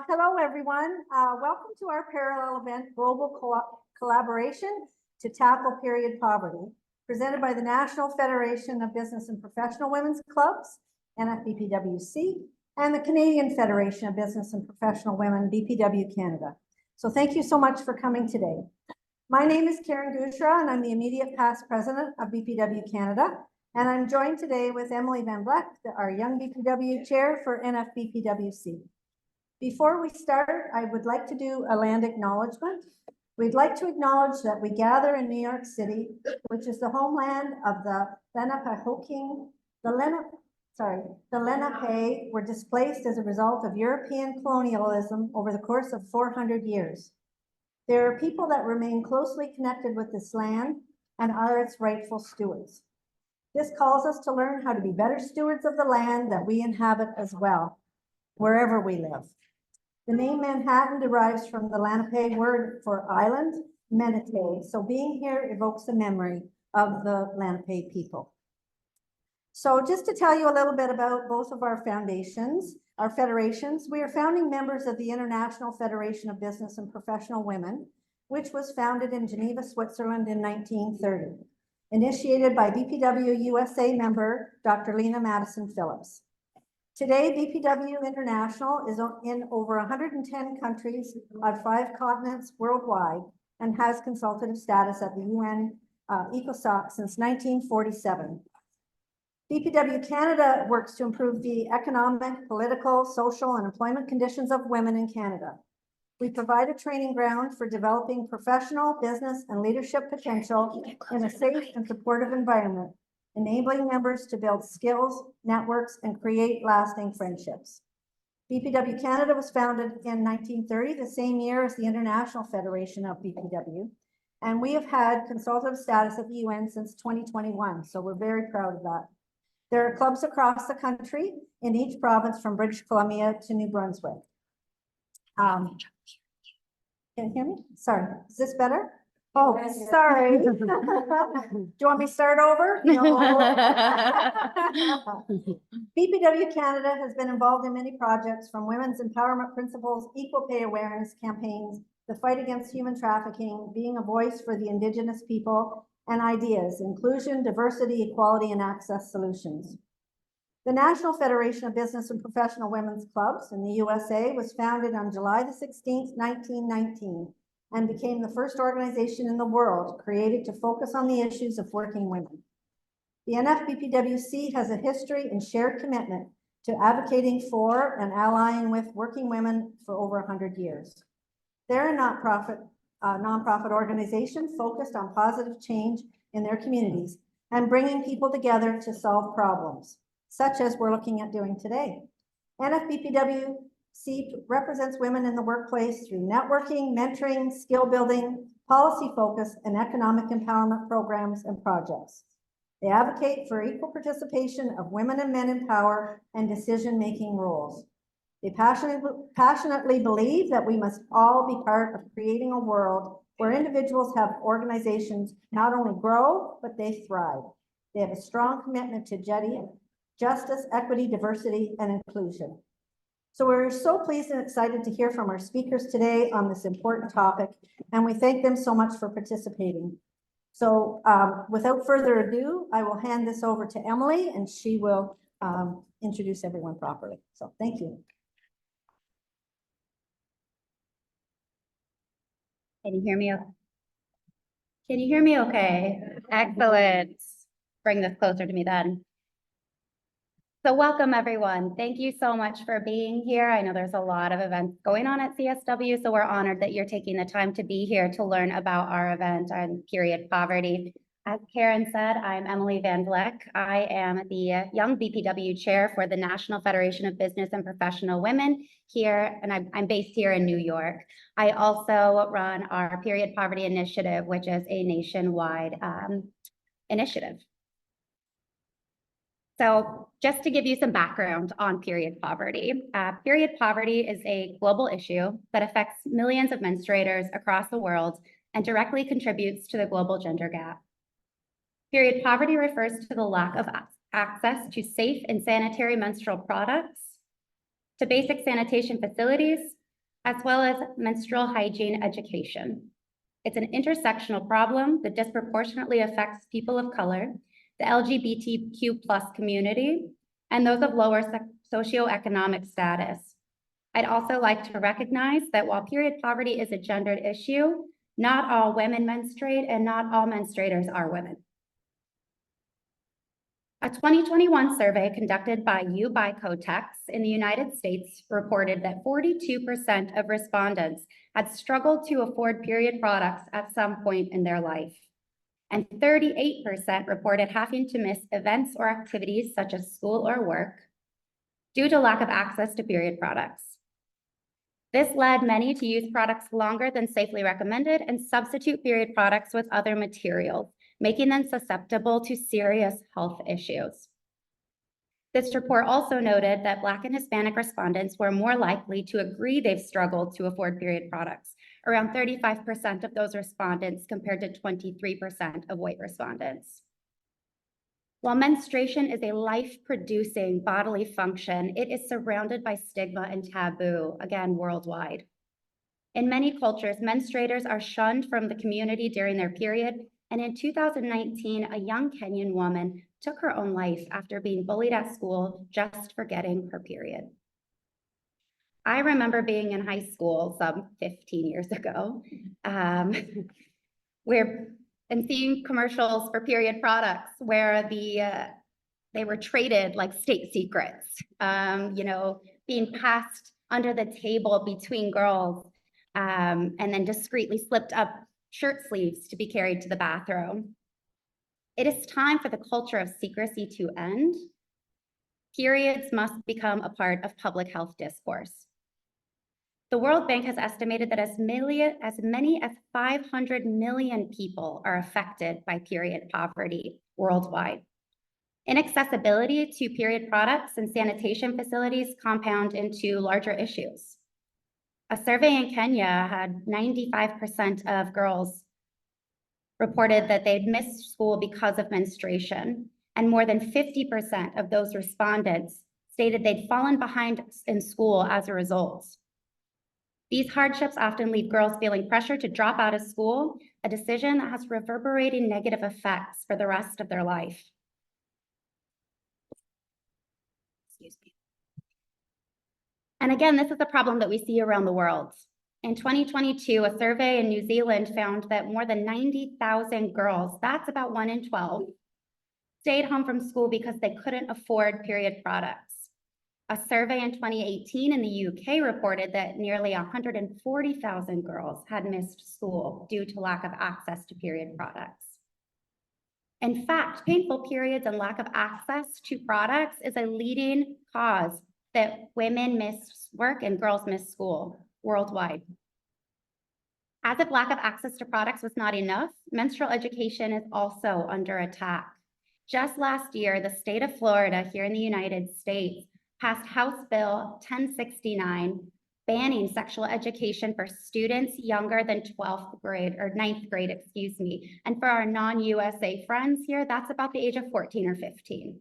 Hello, everyone. Welcome to our parallel event, Global Collaboration to Tackle Period Poverty, presented by the National Federation of Business and Professional Women's Clubs, NFBPWC, and the Canadian Federation of Business and Professional Women, BPW Canada. So thank you so much for coming today. My name is Karin Gorgerat, and I'm the immediate past president of BPW Canada. And I'm joined today with Emily VanVleck, our young BPW chair for NFBPWC. Before we start, I would like to do a land acknowledgement. We'd like to acknowledge that we gather in New York City, which is the homeland of the Lenape were displaced as a result of European colonialism over the course of 400 years. There are people that remain closely connected with this land and are its rightful stewards. This calls us to learn how to be better stewards of the land that we inhabit as well, wherever we live. The name Manhattan derives from the Lenape word for island, Menate. So being here evokes the memory of the Lenape people. So just to tell you a little bit about both of our foundations, our federations, we are founding members of the International Federation of Business and Professional Women, which was founded in Geneva, Switzerland in 1930, initiated by BPW USA member, Dr. Lena Madison Phillips. Today, BPW International is in over 110 countries on 5 continents worldwide and has consultative status at the UN ECOSOC since 1947. BPW Canada works to improve the economic, political, social, and employment conditions of women in Canada. We provide a training ground for developing professional, business, and leadership potential in a safe and supportive environment, enabling members to build skills, networks, and create lasting friendships. BPW Canada was founded in 1930, the same year as the International Federation of BPW, and we have had consultative status at the UN since 2021, so we're very proud of that. There are clubs across the country in each province from British Columbia to New Brunswick. Can you hear me? Sorry, is this better? Oh, sorry. Do you want me to start over? No. BPW Canada has been involved in many projects from women's empowerment principles, equal pay awareness campaigns, the fight against human trafficking, being a voice for the Indigenous people, and ideas, inclusion, diversity, equality, and access solutions. The National Federation of Business and Professional Women's Clubs in the USA was founded on July the 16th, 1919, and became the first organization in the world created to focus on the issues of working women. The NFBPWC has a history and shared commitment to advocating for and allying with working women for over 100 years. They're a nonprofit organization focused on positive change in their communities and bringing people together to solve problems, such as we're looking at doing today. NFBPWC represents women in the workplace through networking, mentoring, skill building, policy focus, and economic empowerment programs and projects. They advocate for equal participation of women and men in power and decision-making roles. They passionately believe that we must all be part of creating a world where individuals have organizations not only grow, but they thrive. They have a strong commitment to justice, equity, diversity, and inclusion. So we're so pleased and excited to hear from our speakers today on this important topic, and we thank them so much for participating. So without further ado, I will hand this over to Emily, and she will introduce everyone properly. So thank you. Can you hear me? Can you hear me okay? Excellent. Bring this closer to me then. So welcome everyone. Thank you so much for being here. I know there's a lot of events going on at CSW, so we're honored that you're taking the time to be here to learn about our event on period poverty. As Karin said, I'm Emily VanVleck. I am the young BPW chair for the National Federation of Business and Professional Women here, and I'm based here in New York. I also run our Period Poverty Initiative, which is a nationwide initiative. So just to give you some background on period poverty. Period poverty is a global issue that affects millions of menstruators across the world and directly contributes to the global gender gap. Period poverty refers to the lack of access to safe and sanitary menstrual products, to basic sanitation facilities, as well as menstrual hygiene education. It's an intersectional problem that disproportionately affects people of color, the LGBTQ+ community, and those of lower socioeconomic status. I'd also like to recognize that while period poverty is a gendered issue, not all women menstruate and not all menstruators are women. A 2021 survey conducted by Cotex in the United States reported that 42% of respondents had struggled to afford period products at some point in their life. And 38% reported having to miss events or activities such as school or work due to lack of access to period products. This led many to use products longer than safely recommended and substitute period products with other materials, making them susceptible to serious health issues. This report also noted that Black and Hispanic respondents were more likely to agree they've struggled to afford period products, around 35% of those respondents compared to 23% of white respondents. While menstruation is a life-producing bodily function, it is surrounded by stigma and taboo, again, worldwide. In many cultures, menstruators are shunned from the community during their period, and in 2019, a young Kenyan woman took her own life after being bullied at school just for getting her period. I remember being in high school some 15 years ago, and seeing commercials for period products where they were traded like state secrets, being passed under the table between girls, and then discreetly slipped up shirt sleeves to be carried to the bathroom. It is time for the culture of secrecy to end. Periods must become a part of public health discourse. The World Bank has estimated that as many as 500 million people are affected by period poverty worldwide. Inaccessibility to period products and sanitation facilities compound into larger issues. A survey in Kenya had 95% of girls reported that they'd missed school because of menstruation, and more than 50% of those respondents stated they'd fallen behind in school as a result. These hardships often leave girls feeling pressure to drop out of school, a decision that has reverberating negative effects for the rest of their life. Excuse me. And again, this is a problem that we see around the world. In 2022, a survey in New Zealand found that more than 90,000 girls, that's about 1 in 12, stayed home from school because they couldn't afford period products. A survey in 2018 in the UK reported that nearly 140,000 girls had missed school due to lack of access to period products. In fact, painful periods and lack of access to products is a leading cause that women miss work and girls miss school worldwide. As if lack of access to products was not enough, menstrual education is also under attack. Just last year, the state of Florida here in the United States passed House Bill 1069, banning sexual education for students younger than 12th grade or 9th grade, excuse me. And for our non-USA friends here, that's about the age of 14 or 15.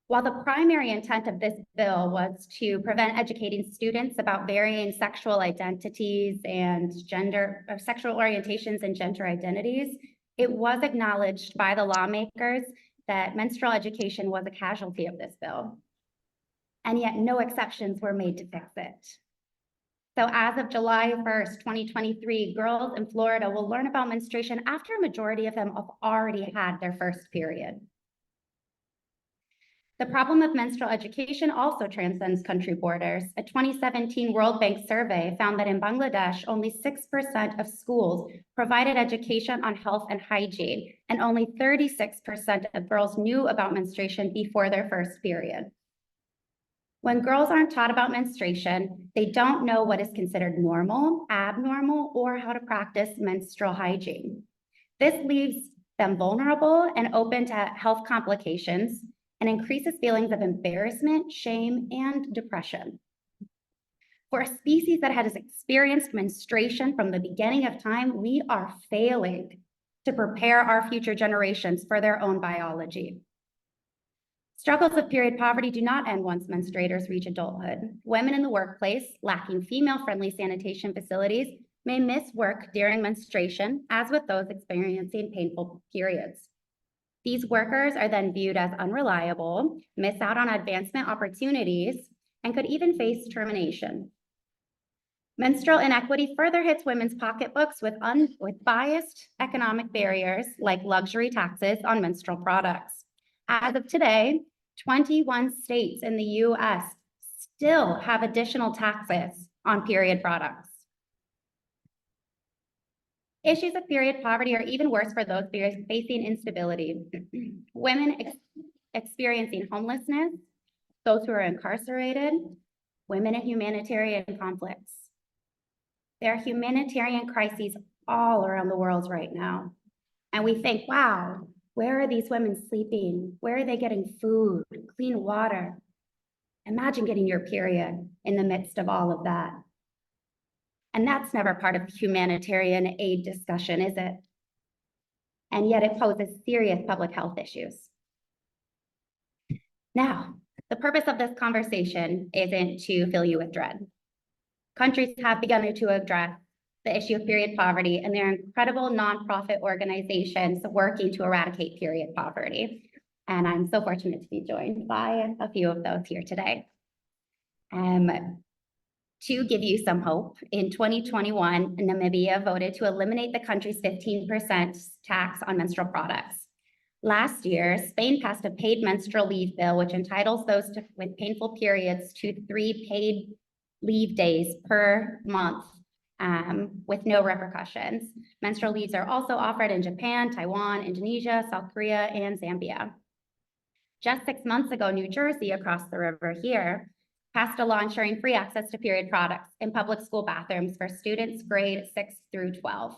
While the primary intent of this bill was to prevent educating students about varying sexual identities and sexual orientations and gender identities, it was acknowledged by the lawmakers that menstrual education was a casualty of this bill. And yet no exceptions were made to fix it. So as of July 1st, 2023, girls in Florida will learn about menstruation after a majority of them have already had their first period. The problem of menstrual education also transcends country borders. A 2017 World Bank survey found that in Bangladesh, only 6% of schools provided education on health and hygiene, and only 36% of girls knew about menstruation before their first period. When girls aren't taught about menstruation, they don't know what is considered normal, abnormal, or how to practice menstrual hygiene. This leaves them vulnerable and open to health complications, and increases feelings of embarrassment, shame, and depression. For a species that has experienced menstruation from the beginning of time, we are failing to prepare our future generations for their own biology. Struggles of period poverty do not end once menstruators reach adulthood. Women in the workplace lacking female-friendly sanitation facilities may miss work during menstruation, as with those experiencing painful periods. These workers are then viewed as unreliable, miss out on advancement opportunities, and could even face termination. Menstrual inequity further hits women's pocketbooks with biased economic barriers like luxury taxes on menstrual products. As of today, 21 states in the US still have additional taxes on period products. Issues of period poverty are even worse for those facing instability. Women experiencing homelessness, those who are incarcerated, women in humanitarian conflicts. There are humanitarian crises all around the world right now. And we think, wow, where are these women sleeping? Where are they getting food, clean water? Imagine getting your period in the midst of all of that. And that's never part of humanitarian aid discussion, is it? And yet it poses serious public health issues. Now, the purpose of this conversation isn't to fill you with dread. Countries have begun to address the issue of period poverty, and there are incredible nonprofit organizations working to eradicate period poverty. And I'm so fortunate to be joined by a few of those here today. To give you some hope, in 2021, Namibia voted to eliminate the country's 15% tax on menstrual products. Last year, Spain passed a paid menstrual leave bill, which entitles those with painful periods to 3 paid leave days per month with no repercussions. Menstrual leaves are also offered in Japan, Taiwan, Indonesia, South Korea, and Zambia. Just 6 months ago, New Jersey, across the river here, passed a law ensuring free access to period products in public school bathrooms for students grade 6 through 12.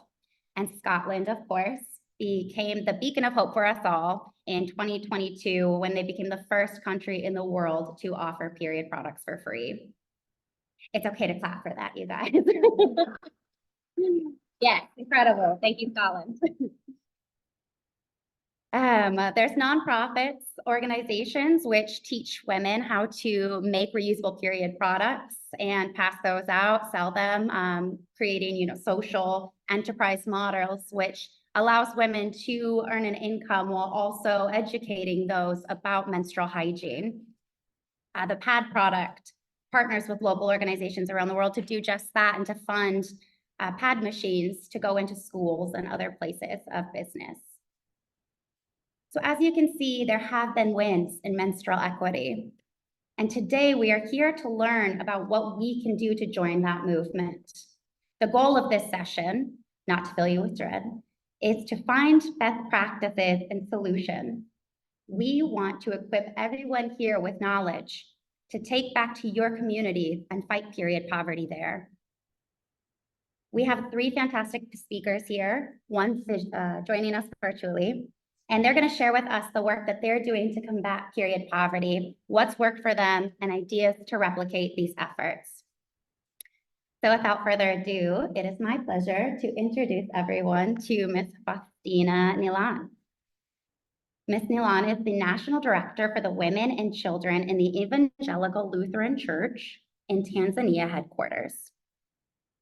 And Scotland, of course, became the beacon of hope for us all in 2022 when they became the first country in the world to offer period products for free. It's okay to clap for that, you guys. Yes, incredible. Thank you, Scotland. There's nonprofits, organizations which teach women how to make reusable period products and pass those out, sell them, creating, social enterprise models, which allows women to earn an income while also educating those about menstrual hygiene. The pad product partners with local organizations around the world to do just that and to fund pad machines to go into schools and other places of business. So as you can see, there have been wins in menstrual equity. And today we are here to learn about what we can do to join that movement. The goal of this session, not to fill you with dread, is to find best practices and solutions. We want to equip everyone here with knowledge to take back to your communities and fight period poverty there. We have 3 fantastic speakers here, one joining us virtually, and they're going to share with us the work that they're doing to combat period poverty, what's worked for them, and ideas to replicate these efforts. So without further ado, it is my pleasure to introduce everyone to Ms. Faustina Nillan. Ms. Nillan is the National Director for the Women and Children in the Evangelical Lutheran Church in Tanzania headquarters.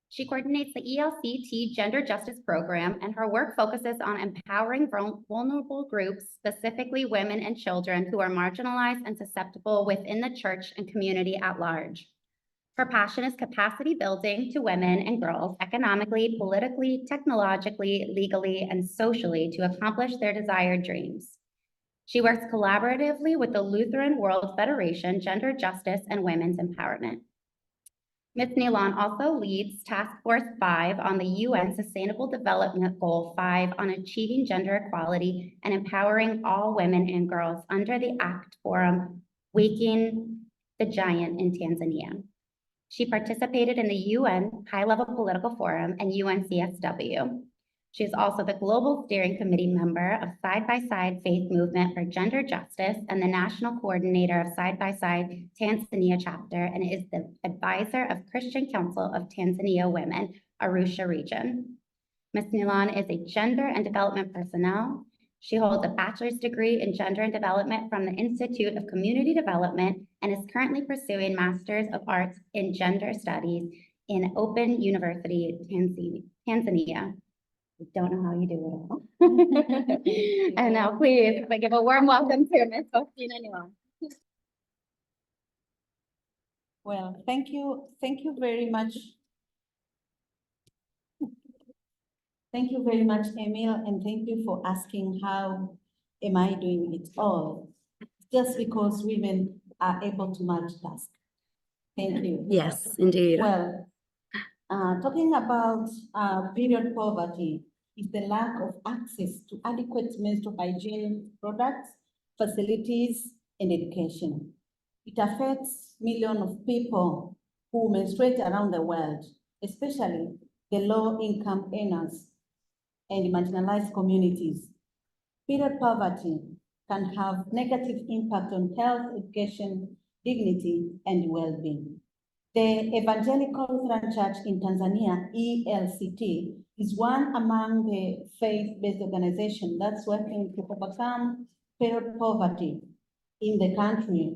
She coordinates the ELCT Gender Justice Program, and her work focuses on empowering vulnerable groups, specifically women and children who are marginalized and susceptible within the church and community at large. Her passion is capacity building to women and girls economically, politically, technologically, legally, and socially to accomplish their desired dreams. She works collaboratively with the Lutheran World Federation, Gender Justice and Women's Empowerment. Ms. Nillan also leads Task Force 5 on the UN Sustainable Development Goal 5 on achieving gender equality and empowering all women and girls under the ACT Forum, Waking the Giant in Tanzania. She participated in the UN High-Level Political Forum and UN CSW. She is also the Global Steering Committee member of Side by Side Faith Movement for Gender Justice and the National Coordinator of Side by Side Tanzania Chapter, and is the advisor of Christian Council of Tanzania Women, Arusha Region. Ms. Nillan is a gender and development personnel. She holds a bachelor's degree in gender and development from the Institute of Community Development and is currently pursuing Master's of Arts in Gender Studies in Open University, Tanzania. I don't know how you do it. And now please give a warm welcome to Ms. Faustina Nillan. Well, thank you very much. Thank you very much, Emil, and thank you for asking how am I doing it all. Just because women are able to multitask. Thank you. Yes, indeed. Well, talking about period poverty is the lack of access to adequate menstrual hygiene products, facilities, and education. It affects millions of people who menstruate around the world, especially the low-income earners and marginalized communities. Period poverty can have negative impact on health, education, dignity, and well-being. The Evangelical Lutheran Church in Tanzania, ELCT, is one among the faith-based organizations that's working to overcome period poverty in the country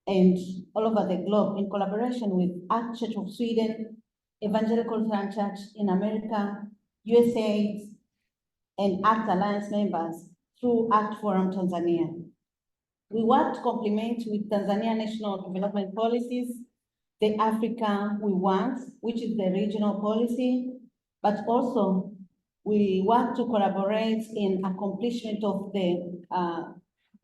and all over the globe in collaboration with Act Church of Sweden, Evangelical Lutheran Church in America, USAID, and Act Alliance members through Act Forum Tanzania. We work to complement with Tanzania national development policies, the Africa We Want, which is the regional policy, but also we work to collaborate in accomplishment of the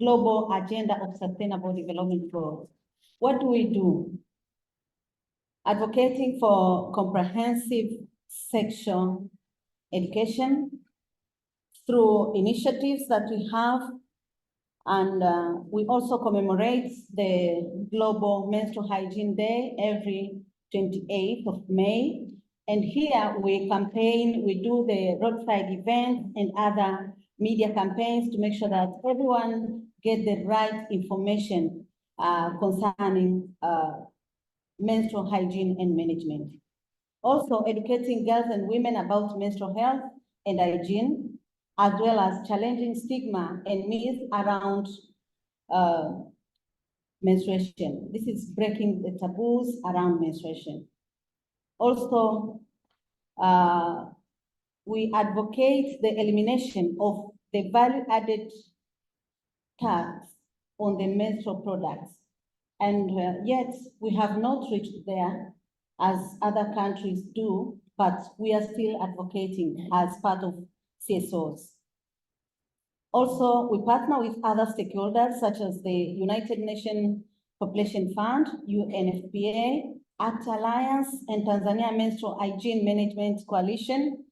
global agenda of sustainable development goals. What do? Advocating for comprehensive sexual education through initiatives that we have, and we also commemorate the Global Menstrual Hygiene Day every 28th of May. And here we campaign, we do the roadside events and other media campaigns to make sure that everyone get the right information concerning menstrual hygiene and management. Also educating girls and women about menstrual health and hygiene, as well as challenging stigma and myths around menstruation. This is breaking the taboos around menstruation. Also, we advocate the elimination of the value-added tax on the menstrual products. And yet we have not reached there as other countries do, but we are still advocating as part of CSOs. Also, we partner with other stakeholders such as the United Nations Population Fund, UNFPA, Act Alliance, and Tanzania Menstrual Hygiene Management Coalition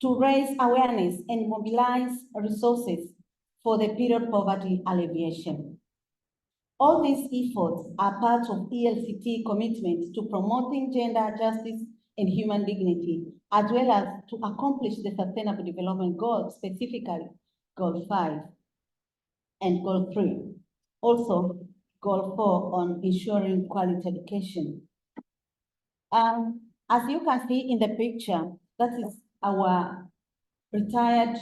to raise awareness and mobilize resources for the period poverty alleviation. All these efforts are part of ELCT commitment to promoting gender justice and human dignity, as well as to accomplish the Sustainable Development Goals, specifically Goal 5 and Goal 3. Also, Goal 4 on ensuring quality education. As you can see in the picture, that is our retired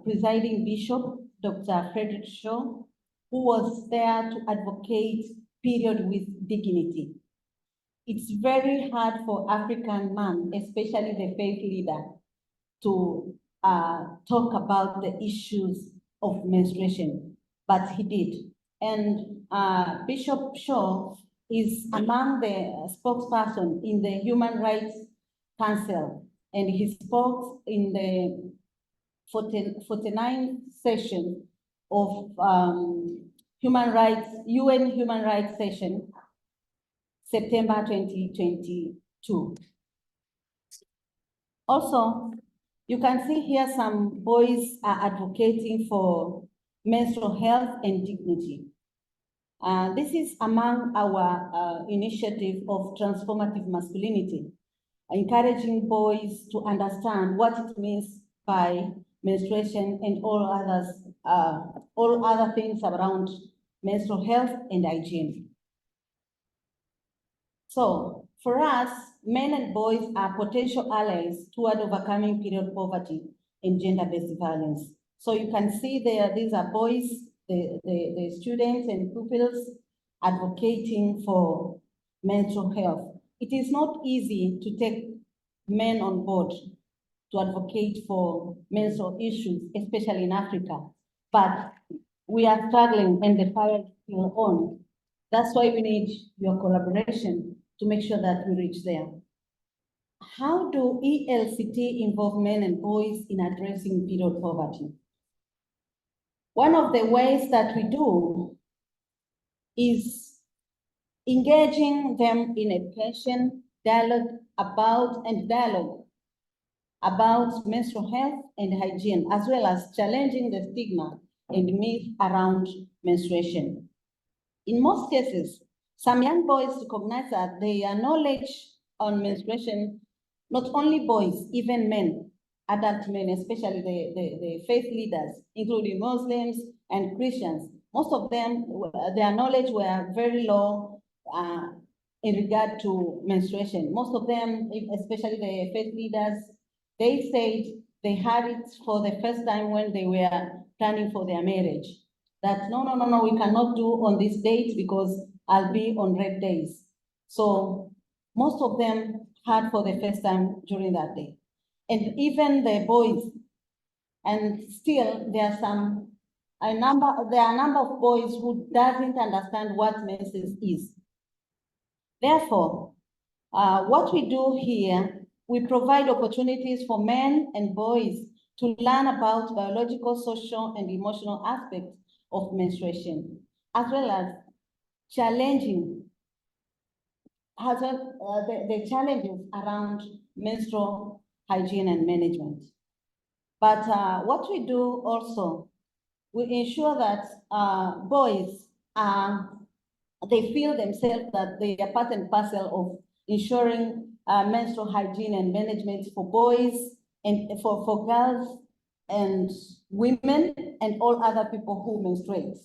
presiding bishop, Dr. Frederick Shaw, who was there to advocate period with dignity. It's very hard for African man, especially the faith leader, to talk about the issues of menstruation, but he did. And Bishop Shaw is among the spokesperson in the Human Rights Council, and he spoke in the 49th session of UN Human Rights Session, September 2022. Also, you can see here some boys are advocating for menstrual health and dignity. This is among our initiative of transformative masculinity, encouraging boys to understand what it means by menstruation and all other things around menstrual health and hygiene. So for us, men and boys are potential allies toward overcoming period poverty and gender-based violence. So you can see there, these are boys, the students and pupils advocating for menstrual health. It is not easy to take men on board to advocate for menstrual issues, especially in Africa. But we are struggling and the fight is still on. That's why we need your collaboration to make sure that we reach there. How do ELCT involve men and boys in addressing period poverty? One of the ways that we do is engaging them in education, dialogue about menstrual health and hygiene, as well as challenging the stigma and myth around menstruation. In most cases, some young boys recognize that their knowledge on menstruation, not only boys, even men, adult men, especially the faith leaders, including Muslims and Christians, most of them, their knowledge were very low in regard to menstruation. Most of them, especially the faith leaders, they said they had it for the first time when they were planning for their marriage. That no, we cannot do on this date because I'll be on red days. So most of them had for the first time during that day. And even the boys, and still there are a number of boys who doesn't understand what menses is. Therefore, what we do here, we provide opportunities for men and boys to learn about biological, social, and emotional aspects of menstruation, as well as challenging the challenges around menstrual hygiene and management. But what we do also, we ensure that boys they feel themselves that they are part and parcel of ensuring menstrual hygiene and management for boys and for girls and women and all other people who menstruate.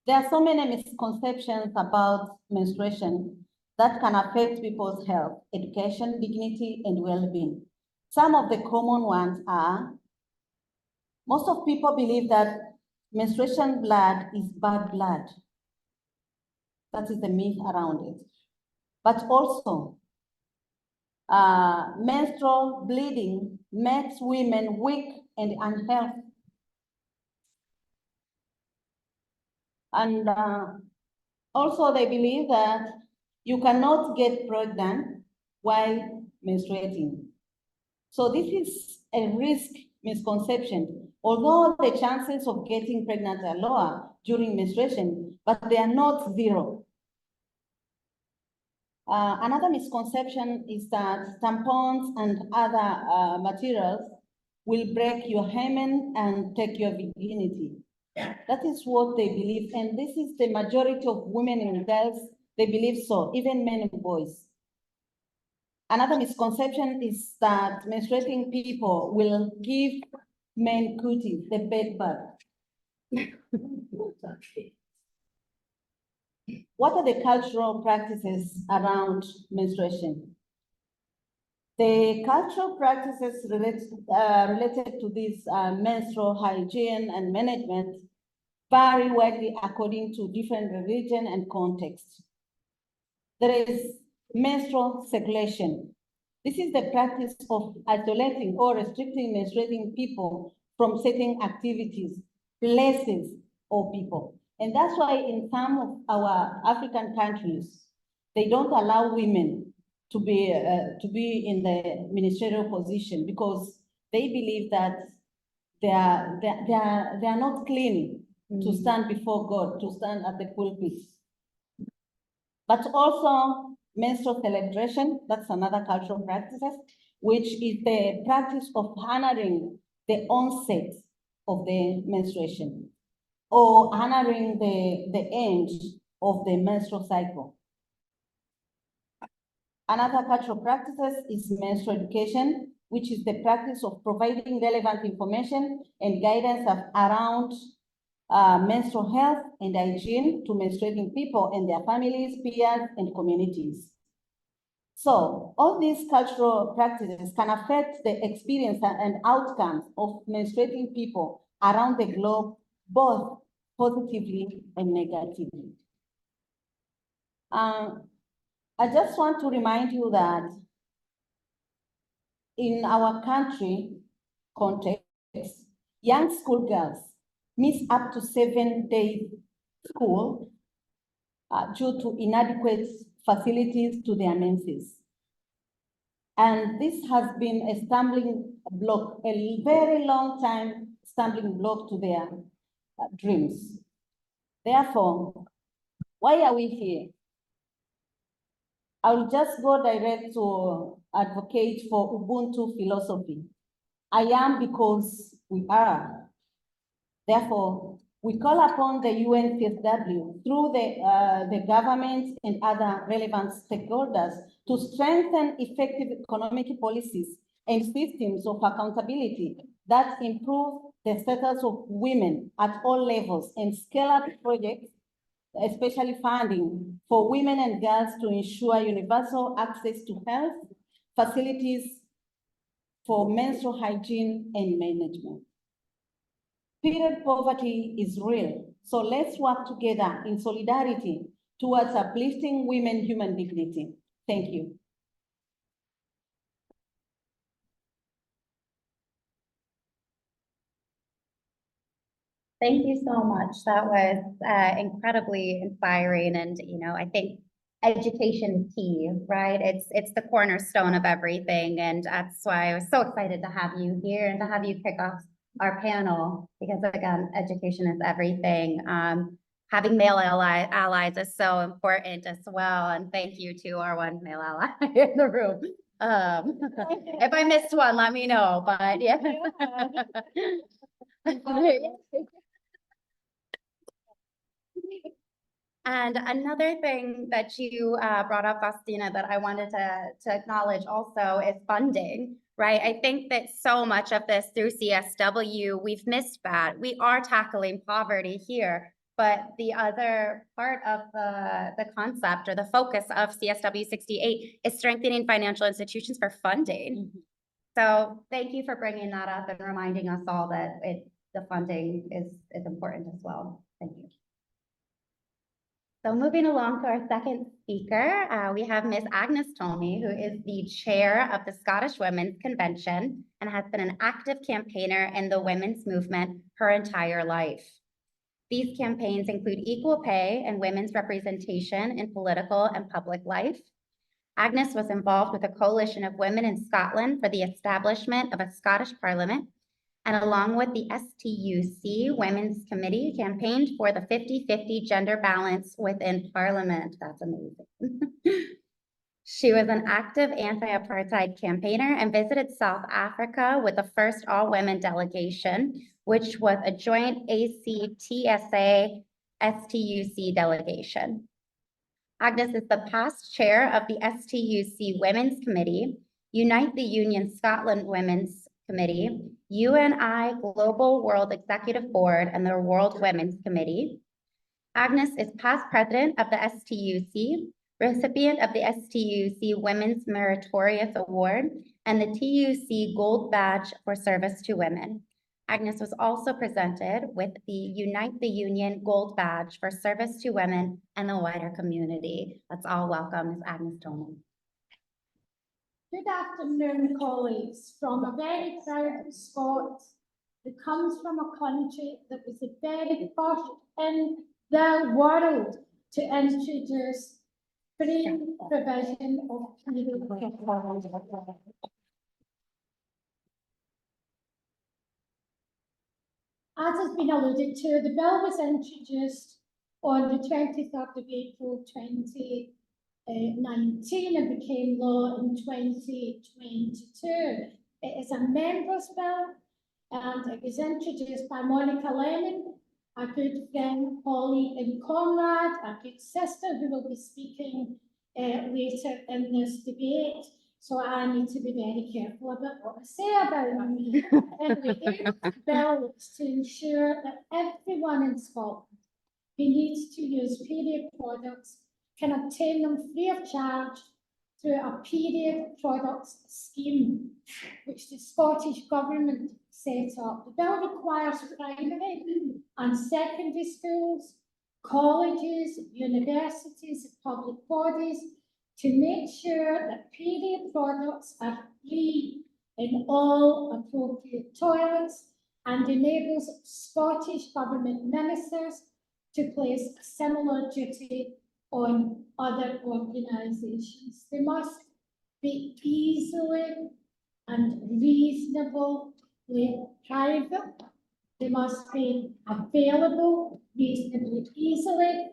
There are so many misconceptions about menstruation that can affect people's health, education, dignity, and well-being. Some of the common ones are, most of people believe that menstruation blood is bad blood. That is the myth around it. But also, menstrual bleeding makes women weak and unhealthy. And also they believe that you cannot get pregnant while menstruating. So this is a risk misconception. Although the chances of getting pregnant are lower during menstruation, but they are not zero. Another misconception is that tampons and other materials will break your hymen and take your virginity. That is what they believe, and this is the majority of women and girls, they believe so, even men and boys. Another misconception is that menstruating people will give men cooties, the bed bug. What are the cultural practices around menstruation? The cultural practices related to this menstrual hygiene and management vary widely according to different religion and context. There is menstrual circulation. This is the practice of isolating or restricting menstruating people from certain activities, places, or people. And that's why in some of our African countries, they don't allow women to be in the ministerial position because they believe that they are not clean to stand before God, to stand at the pulpit. But also menstrual celebration, that's another cultural practice, which is the practice of honoring the onset of the menstruation or honoring the end of the menstrual cycle. Another cultural practice is menstrual education, which is the practice of providing relevant information and guidance around menstrual health and hygiene to menstruating people and their families, peers, and communities. So all these cultural practices can affect the experience and outcomes of menstruating people around the globe, both positively and negatively. I just want to remind you that in our country context, young schoolgirls miss up to 7 days school due to inadequate facilities to their menses. And this has been a stumbling block, a very long time stumbling block to their dreams. Therefore, why are we here? I will just go direct to advocate for Ubuntu philosophy. I am because we are. Therefore, we call upon the UN CSW through the government and other relevant stakeholders to strengthen effective economic policies and systems of accountability that improve the status of women at all levels and scale up projects, especially funding for women and girls to ensure universal access to health facilities for menstrual hygiene and management. Period poverty is real, so let's work together in solidarity towards uplifting women human dignity. Thank you. Thank you so much. That was incredibly inspiring, and I think education is key, right? It's the cornerstone of everything, and that's why I was so excited to have you here and to have you kick off our panel, because again, education is everything. Having male allies is so important as well, and thank you to our one male ally in the room. If I missed one, let me know, but yeah. And another thing that you brought up, Faustina, that I wanted to acknowledge also is funding, right? I think that so much of this through CSW, we've missed that. We are tackling poverty here, but the other part of the concept or the focus of CSW68 is strengthening financial institutions for funding. Mm-hmm. So thank you for bringing that up and reminding us all that the funding is important as well. Thank you. So moving along to our second speaker, we have Ms. Agnes Tolmie, who is the chair of the Scottish Women's Convention and has been an active campaigner in the women's movement her entire life. These campaigns include equal pay and women's representation in political and public life. Agnes was involved with a coalition of women in Scotland for the establishment of a Scottish Parliament, and along with the STUC Women's Committee, campaigned for the 50-50 gender balance within Parliament. That's amazing. She was an active anti-apartheid campaigner and visited South Africa with the first all-women delegation, which was a joint ACTSA STUC delegation. Agnes is the past chair of the STUC Women's Committee, Unite the Union Scotland Women's Committee, UNI Global World Executive Board, and the World Women's Committee. Agnes is past president of the STUC, recipient of the STUC Women's Meritorious Award, and the TUC Gold Badge for Service to Women. Agnes was also presented with the Unite the Union Gold Badge for Service to Women and the wider community. Let's all welcome Ms. Agnes Tolmie. Good afternoon, colleagues, from a very proud Scot that comes from a country that was the very first in the world to introduce free provision of period care. As has been alluded to, the bill was introduced on the 23rd of April 2019 and became law in 2022. It is a members' bill and it was introduced by Monica Lennon, a good friend, colleague and comrade, a good sister who will be speaking later in this debate. So I need to be very careful about what I say about me. Anyway, the bill is to ensure that everyone in Scotland who needs to use period products can obtain them free of charge through a period products scheme, which the Scottish Government set up. The bill requires primary and secondary schools, colleges, universities, and public bodies to make sure that period products are free in all appropriate toilets and enables Scottish Government ministers to place a similar duty on other organisations. They must be easily and reasonably private. They must be available reasonably easily,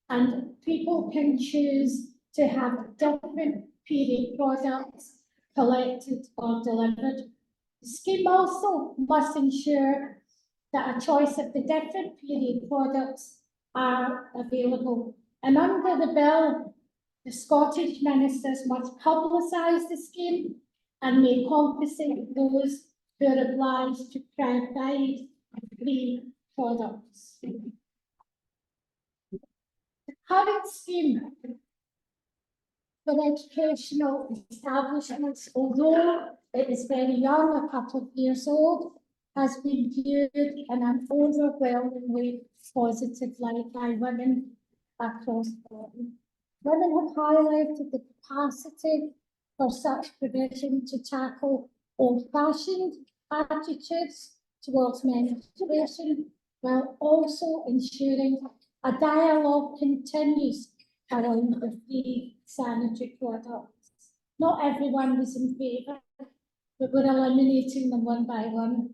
and people can choose to have different period products collected or delivered. The scheme also must ensure that a choice of the different period products are available. And under the bill, the Scottish ministers must publicise the scheme and may compensate those who are obliged to provide free products. The current scheme for educational establishments, although it is very young, a couple of years old, has been viewed in an overwhelmingly positive light by women across Scotland. Women have highlighted the capacity for such provision to tackle old-fashioned attitudes towards menstruation, while also ensuring a dialogue continues around the free sanitary products. Not everyone was in favour, but we're eliminating them one by one.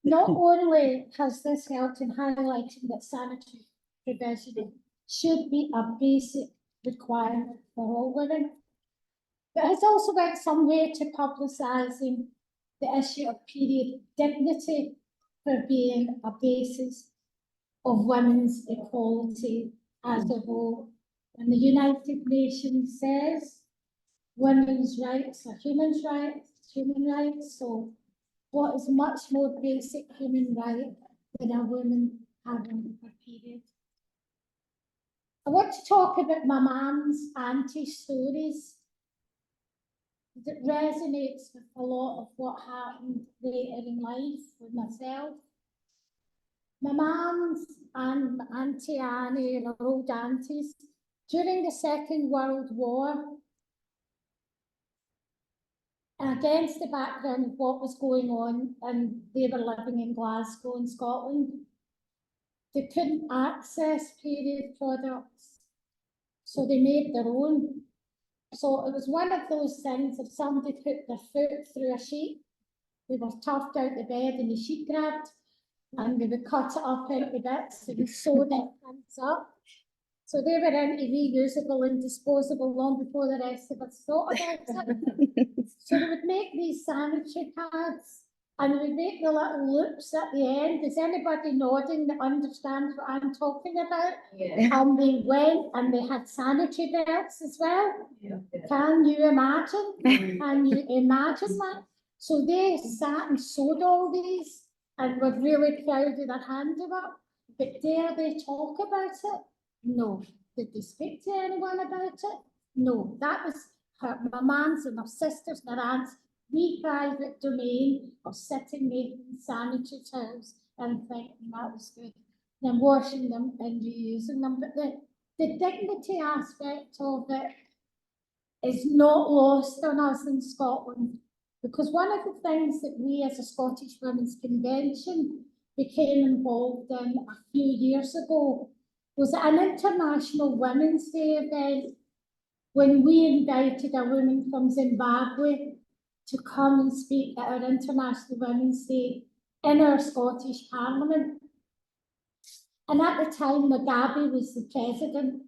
Not only has this helped in highlighting that sanitary provision should be a basic requirement for all women, but it has also went some way to publicising the issue of period dignity for being a basis of women's equality as a whole. And the United Nations says women's rights are human rights. So what is much more basic human right than a woman having her period? I want to talk about my mum's auntie stories. It resonates with a lot of what happened later in life with myself. My mum's and Auntie Annie and her old aunties, during the Second World War, against the background of what was going on, and they were living in Glasgow in Scotland, they couldn't access period products, so they made their own. So it was one of those things, if somebody put their foot through a sheet, they were tucked out the bed and the sheet grabbed, and they would cut it up into bits and sew their hands up. So they were into reusable and disposable long before the rest of us thought about it. So they would make these sanitary pads, and they would make the little loops at the end. Is anybody nodding that understands what I'm talking about? Yeah. And they went and they had sanitary belts as well. Yeah. Can you imagine? Can you imagine that? So they sat and sewed all these and were really proud of their handiwork. But dare they talk about it? No. Did they speak to anyone about it? No. That was my mum's and her sisters and her aunts' wee private domain of sitting making sanitary towels and thinking that was good. Then washing them and reusing them. But the dignity aspect of it is not lost on us in Scotland. Because one of the things that we as a Scottish Women's Convention became involved in a few years ago was an International Women's Day event when we invited a woman from Zimbabwe to come and speak at our International Women's Day in our Scottish Parliament. And at the time, Mugabe was the president.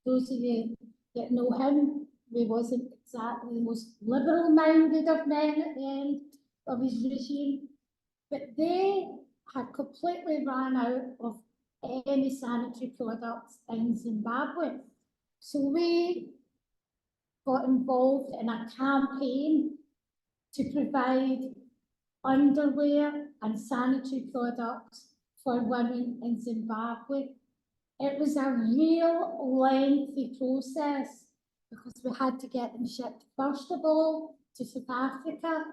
Those of you that know him, he wasn't exactly the most liberal-minded of men at the end of his regime. But they had completely run out of any sanitary products in Zimbabwe. So we got involved in a campaign to provide underwear and sanitary products for women in Zimbabwe. It was a real lengthy process because we had to get them shipped, first of all, to South Africa,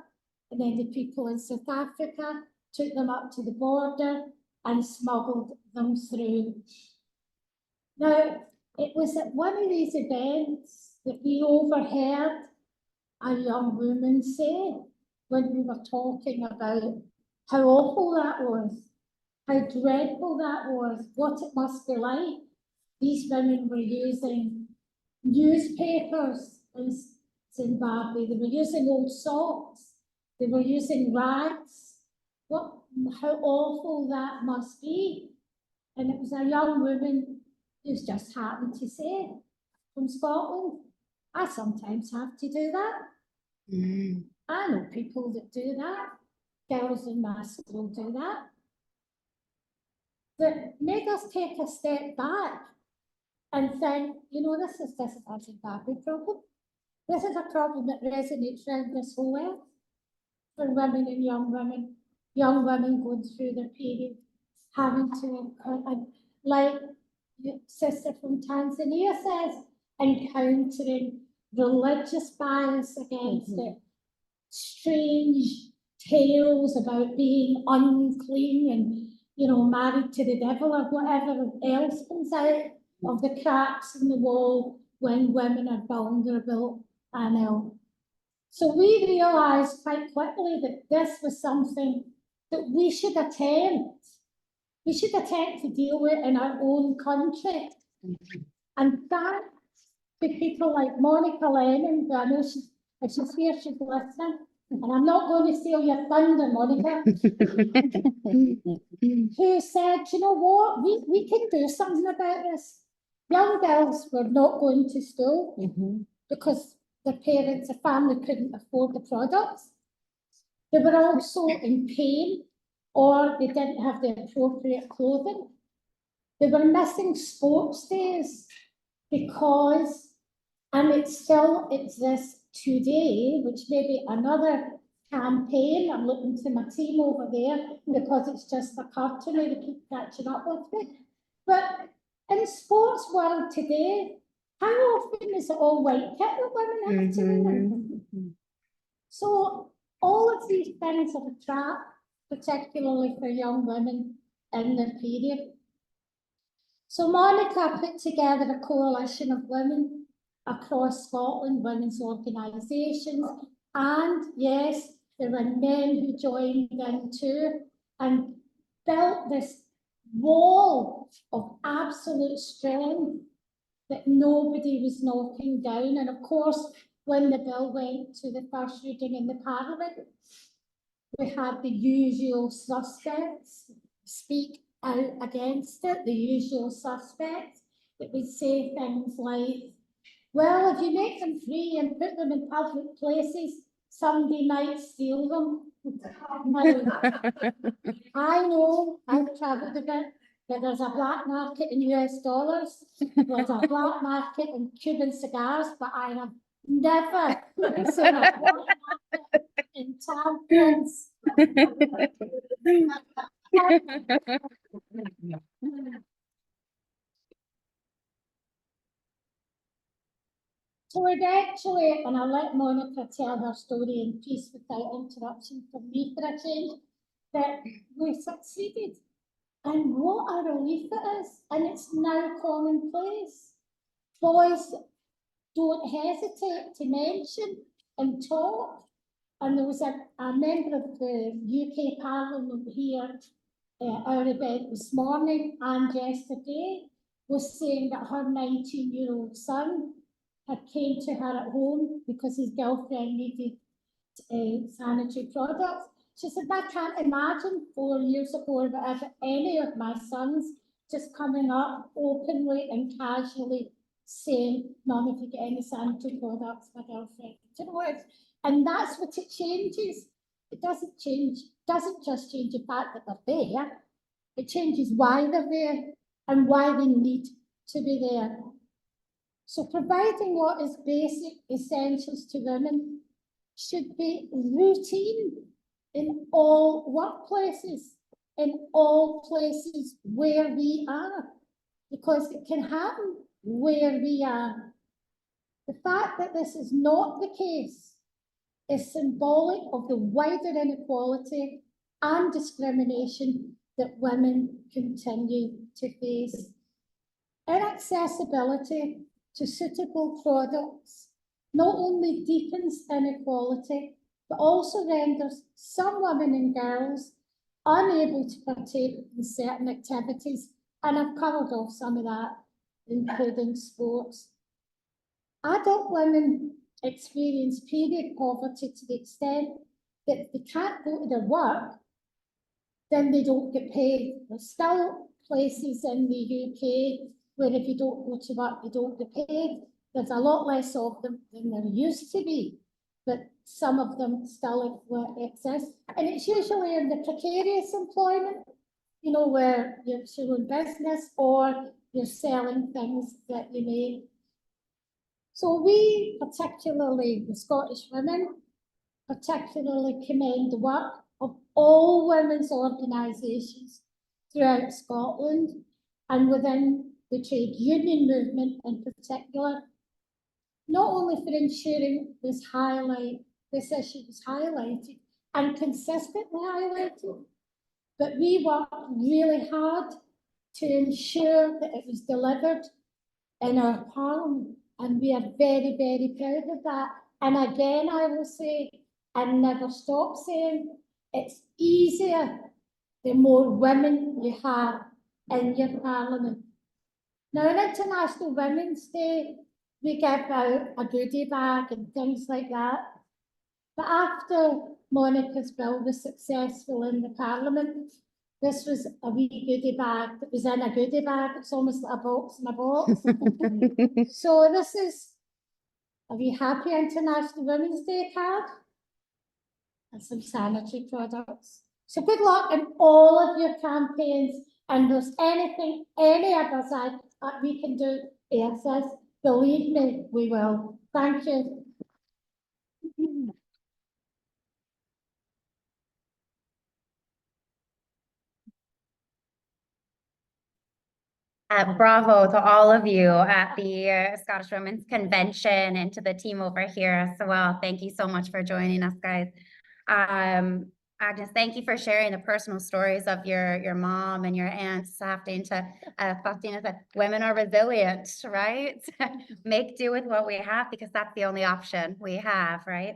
and then the people in South Africa took them up to the border and smuggled them through. Now, it was at one of these events that we overheard a young woman say, when we were talking about how awful that was, how dreadful that was, what it must be like. These women were using newspapers in Zimbabwe, they were using old socks, they were using rags. How awful that must be. And it was a young woman who's just happened to say, from Scotland, I sometimes have to do that. I know people that do that. Girls in my school do that. That made us take a step back and think, you know, this is a Zimbabwe problem. This is a problem that resonates around this whole world for women and young women going through their period, having to, like the sister from Tanzania says, encountering religious bias against it, strange tales about being unclean and, you know, married to the devil or whatever else comes out of the cracks in the wall when women are vulnerable and ill. So we realised quite quickly that this was something that we should attempt. We should attempt to deal with in our own country. And thanks to people like Monica Lennon, I know if she's here, she's listening. And I'm not going to steal your thunder, Monica, who said, you know what, we can do something about this. Young girls were not going to school because their parents, their family couldn't afford the products. They were also in pain or they didn't have the appropriate clothing. They were missing sports days because, and it still exists today, which may be another campaign. I'm looking to my team over there because it's just occurred to me to keep catching up with me. But in the sports world today, how often is it all white kit that women have to wear? So all of these things are a trap, particularly for young women in their period. So Monica put together a coalition of women across Scotland, women's organisations, and yes, there were men who joined in too, and built this wall of absolute strength that nobody was knocking down. And of course, when the bill went to the first reading in the Parliament, we had the usual suspects speak out against it, the usual suspects that would say things like, well, if you make them free and put them in public places, somebody might steal them. I know, I've travelled a bit, but there's a black market in US dollars, there's a black market in Cuban cigars, but I have never seen a black market in tampons. So eventually, and I'll let Monica tell her story in peace without interruption from me for a change, that we succeeded. And what a relief it is. And it's now commonplace. Boys don't hesitate to mention and talk. And there was a member of the UK Parliament here, our event this morning and yesterday, was saying that her 19-year-old son had came to her at home because his girlfriend needed sanitary products. She said, I can't imagine 4 years ago or whatever, any of my sons just coming up openly and casually saying, Mum, if you get any sanitary products, my girlfriend. Do you know what? And that's what it changes. It doesn't just change the fact that they're there. It changes why they're there and why they need to be there. So providing what is basic essentials to women should be routine in all workplaces, in all places where we are. because it can happen where we are. The fact that this is not the case is symbolic of the wider inequality and discrimination that women continue to face. Inaccessibility to suitable products not only deepens inequality, but also renders some women and girls unable to partake in certain activities, and I've covered off some of that, including sports. Adult women experience period poverty to the extent that if they can't go to their work, then they don't get paid. There's still places in the UK where if you don't go to work, you don't get paid. There's a lot less of them than there used to be, but some of them still exist. And it's usually in the precarious employment, you know, where you're your own business or you're selling things that you make. So we, particularly the Scottish women, particularly commend the work of all women's organisations throughout Scotland and within the trade union movement in particular, not only for ensuring this issue was highlighted and consistently highlighted, but we worked really hard to ensure that it was delivered in our parliament. And we are very, very proud of that. And again, I will say, and never stop saying, it's easier the more women you have in your parliament. Now, on International Women's Day, we give out a goodie bag and things like that. But after Monica's bill was successful in the parliament, this was a wee goodie bag that was in a goodie bag. It's almost like a box in a box. So this is a wee happy International Women's Day card and some sanitary products. So good luck in all of your campaigns, and if there's anything, any of us we can do, yes, believe me, we will. Thank you. Bravo to all of you at the Scottish Women's Convention and to the team over here as well. Thank you so much for joining us, guys. Agnes, thank you for sharing the personal stories of your mom and your aunts having to, Faustina said, women are resilient, right? Make do with what we have because that's the only option we have, right?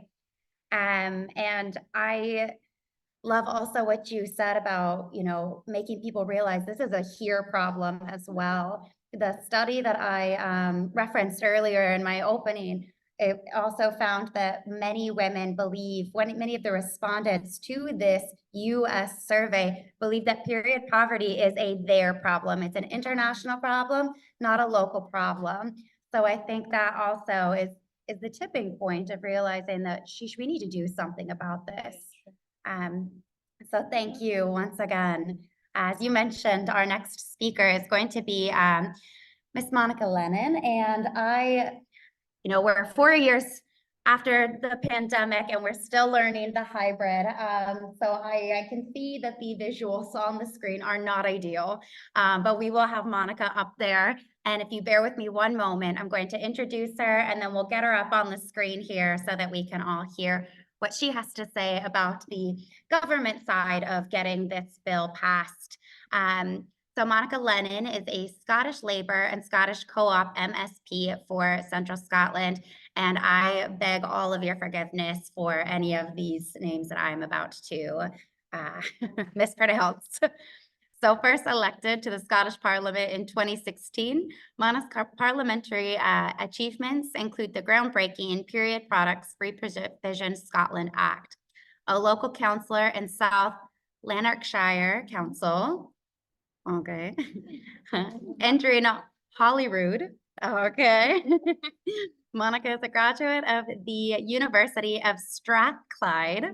And I love also what you said about, you know, making people realize this is a here problem as well. The study that I referenced earlier in my opening, it also found that many women believe, many of the respondents to this US survey believe that period poverty is their problem. It's an international problem, not a local problem. So I think that also is the tipping point of realizing that we need to do something about this. So thank you once again. As you mentioned, our next speaker is going to be Miss Monica Lennon, and we're 4 years after the pandemic and we're still learning the hybrid. So I can see that the visuals on the screen are not ideal, but we will have Monica up there. And if you bear with me one moment, I'm going to introduce her and then we'll get her up on the screen here so that we can all hear what she has to say about the government side of getting this bill passed. So Monica Lennon is a Scottish Labour and Scottish Co-op MSP for Central Scotland, and I beg all of your forgiveness for any of these names that I am about to mispronounce. So first elected to the Scottish Parliament in 2016, Monica's parliamentary achievements include the groundbreaking Period Products Free Provision Scotland Act, a local councillor in South Lanarkshire Council, okay, entering Holyrood, okay. Monica is a graduate of the University of Strathclyde.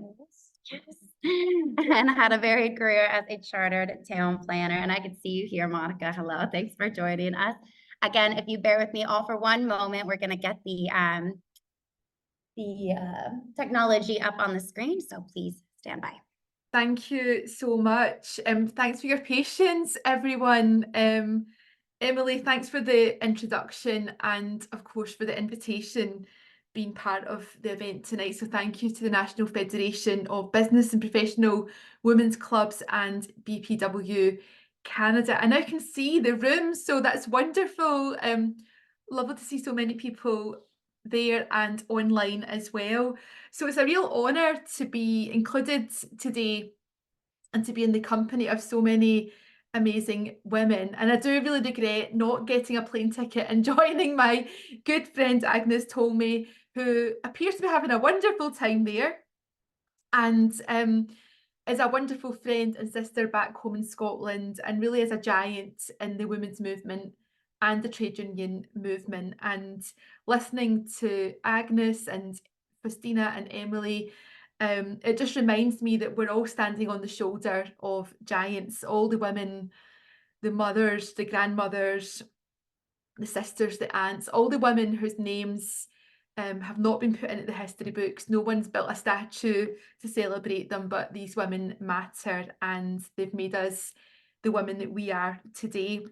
Yes. And had a varied career as a chartered town planner. And I can see you here, Monica. Hello, thanks for joining us. Again, if you bear with me all for one moment, we're gonna get the technology up on the screen. So please stand by. Thank you so much. Thanks for your patience, everyone. Emily, thanks for the introduction and of course for the invitation being part of the event tonight. So thank you to the National Federation of Business and Professional Women's Clubs and BPW Canada. I now can see the room, so that's wonderful. Lovely to see so many people there and online as well. So it's a real honour to be included today and to be in the company of so many amazing women. And I do really regret not getting a plane ticket and joining my good friend Agnes Tolmie, who appears to be having a wonderful time there, and is a wonderful friend and sister back home in Scotland, and really is a giant in the women's movement and the trade union movement. And listening to Agnes and Faustina and Emily, it just reminds me that we're all standing on the shoulder of giants, all the women, the mothers, the grandmothers, the sisters, the aunts, all the women whose names have not been put into the history books. No one's built a statue to celebrate them, but these women matter, and they've made us the women that we are today.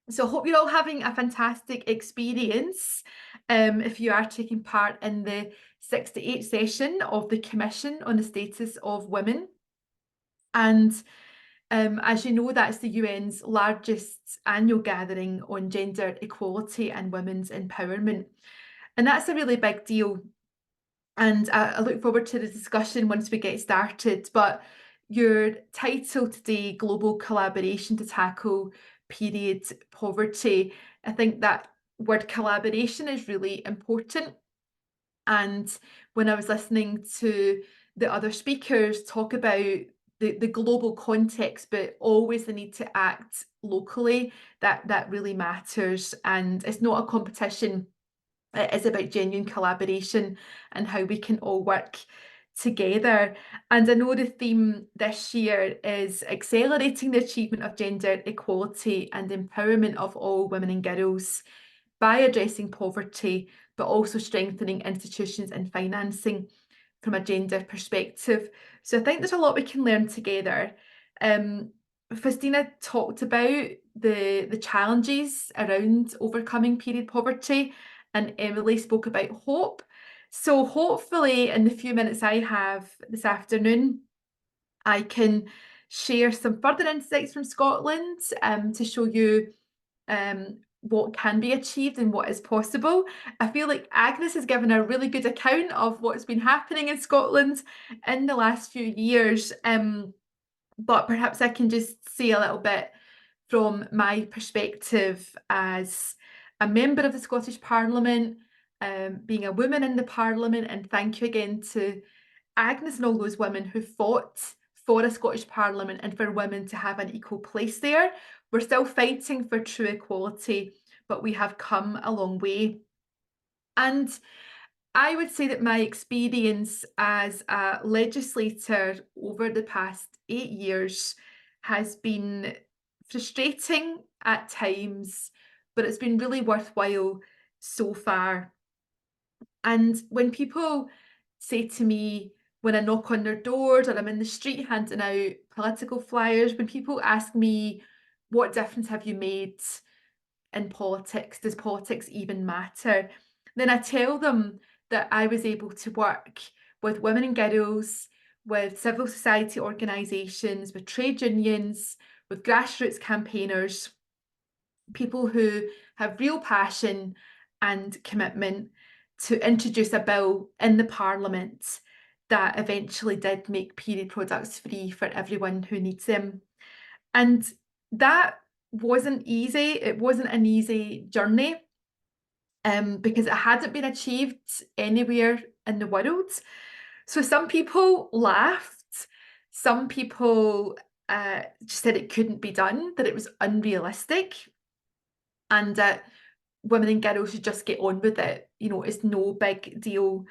So I hope you're all having a fantastic experience if you are taking part in the 68 session of the Commission on the Status of Women. And as you know, that's the UN's largest annual gathering on gender equality and women's empowerment. And that's a really big deal. And I look forward to the discussion once we get started. But your title today, Global Collaboration to Tackle Period Poverty, I think that word collaboration is really important. And when I was listening to the other speakers talk about the global context, but always the need to act locally, that really matters. And it's not a competition. It is about genuine collaboration and how we can all work together. And I know the theme this year is accelerating the achievement of gender equality and empowerment of all women and girls by addressing poverty, but also strengthening institutions and financing from a gender perspective. So I think there's a lot we can learn together. Faustina talked about the challenges around overcoming period poverty, and Emily spoke about hope. So hopefully in the few minutes I have this afternoon, I can share some further insights from Scotland to show you what can be achieved and what is possible. I feel like Agnes has given a really good account of what's been happening in Scotland in the last few years, but perhaps I can just say a little bit from my perspective as a member of the Scottish Parliament, being a woman in the Parliament, and thank you again to Agnes and all those women who fought for a Scottish Parliament and for women to have an equal place there. We're still fighting for true equality, but we have come a long way. And I would say that my experience as a legislator over the past 8 years has been frustrating at times, but it's been really worthwhile so far. And when people say to me, when I knock on their doors or I'm in the street handing out political flyers, when people ask me, what difference have you made in politics? Does politics even matter? Then I tell them that I was able to work with women and girls, with civil society organisations, with trade unions, with grassroots campaigners, people who have real passion and commitment to introduce a bill in the Parliament that eventually did make period products free for everyone who needs them. And that wasn't easy. It wasn't an easy journey because it hadn't been achieved anywhere in the world. So some people laughed. Some people just said it couldn't be done, that it was unrealistic, and that women and girls should just get on with it. You know, it's no big deal.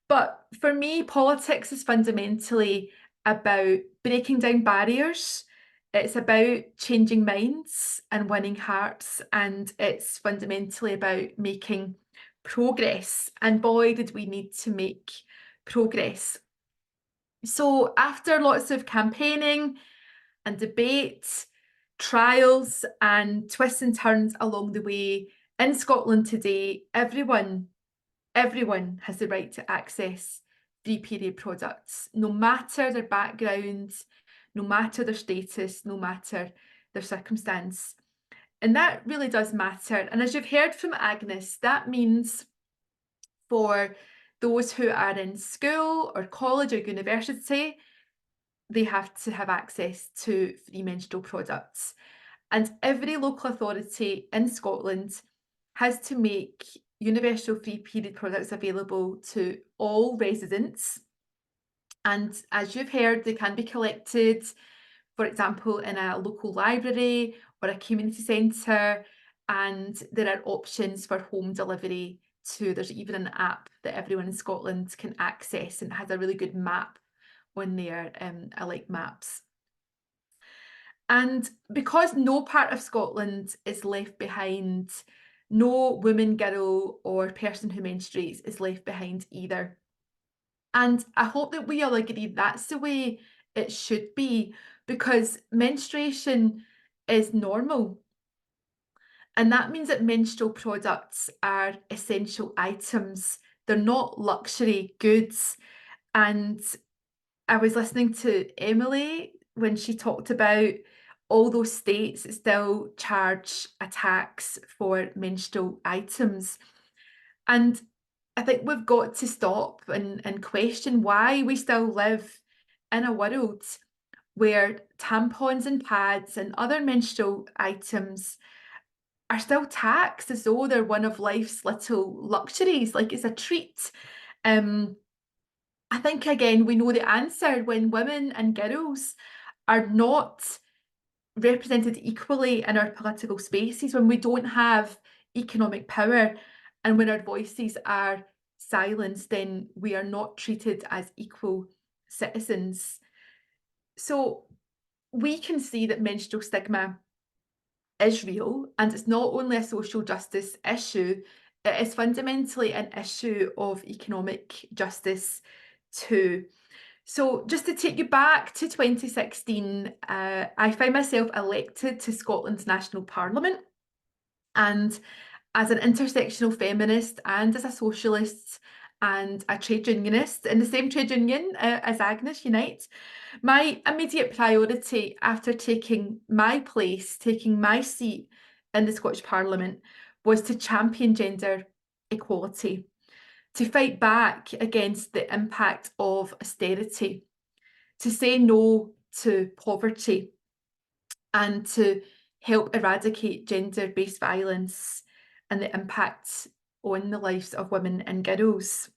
But for me, politics is fundamentally about breaking down barriers. It's about changing minds and winning hearts, and it's fundamentally about making progress. And boy, did we need to make progress. So after lots of campaigning and debate, trials and twists and turns along the way, in Scotland today, everyone has the right to access free period products, no matter their background, no matter their status, no matter their circumstance. And that really does matter. And as you've heard from Agnes, that means for those who are in school or college or university, they have to have access to free menstrual products. And every local authority in Scotland has to make universal free period products available to all residents. And as you've heard, they can be collected, for example, in a local library or a community centre, and there are options for home delivery too. There's even an app that everyone in Scotland can access, and it has a really good map on there. I like maps. And because no part of Scotland is left behind, no woman, girl or person who menstruates is left behind either. And I hope that we all agree that's the way it should be, because menstruation is normal. And that means that menstrual products are essential items. They're not luxury goods. And I was listening to Emily when she talked about all those states that still charge a tax for menstrual items. And I think we've got to stop and question why we still live in a world where tampons and pads and other menstrual items are still taxed as though they're one of life's little luxuries, like it's a treat. I think, again, we know the answer when women and girls are not represented equally in our political spaces, when we don't have economic power and when our voices are silenced, then we are not treated as equal citizens. So we can see that menstrual stigma is real, and it's not only a social justice issue, it is fundamentally an issue of economic justice too. So just to take you back to 2016, I found myself elected to Scotland's National Parliament. And as an intersectional feminist and as a socialist and a trade unionist in the same trade union as Agnes Unite, my immediate priority after taking my place, taking my seat in the Scottish Parliament, was to champion gender equality, to fight back against the impact of austerity, to say no to poverty, and to help eradicate gender-based violence and the impact on the lives of women and girls.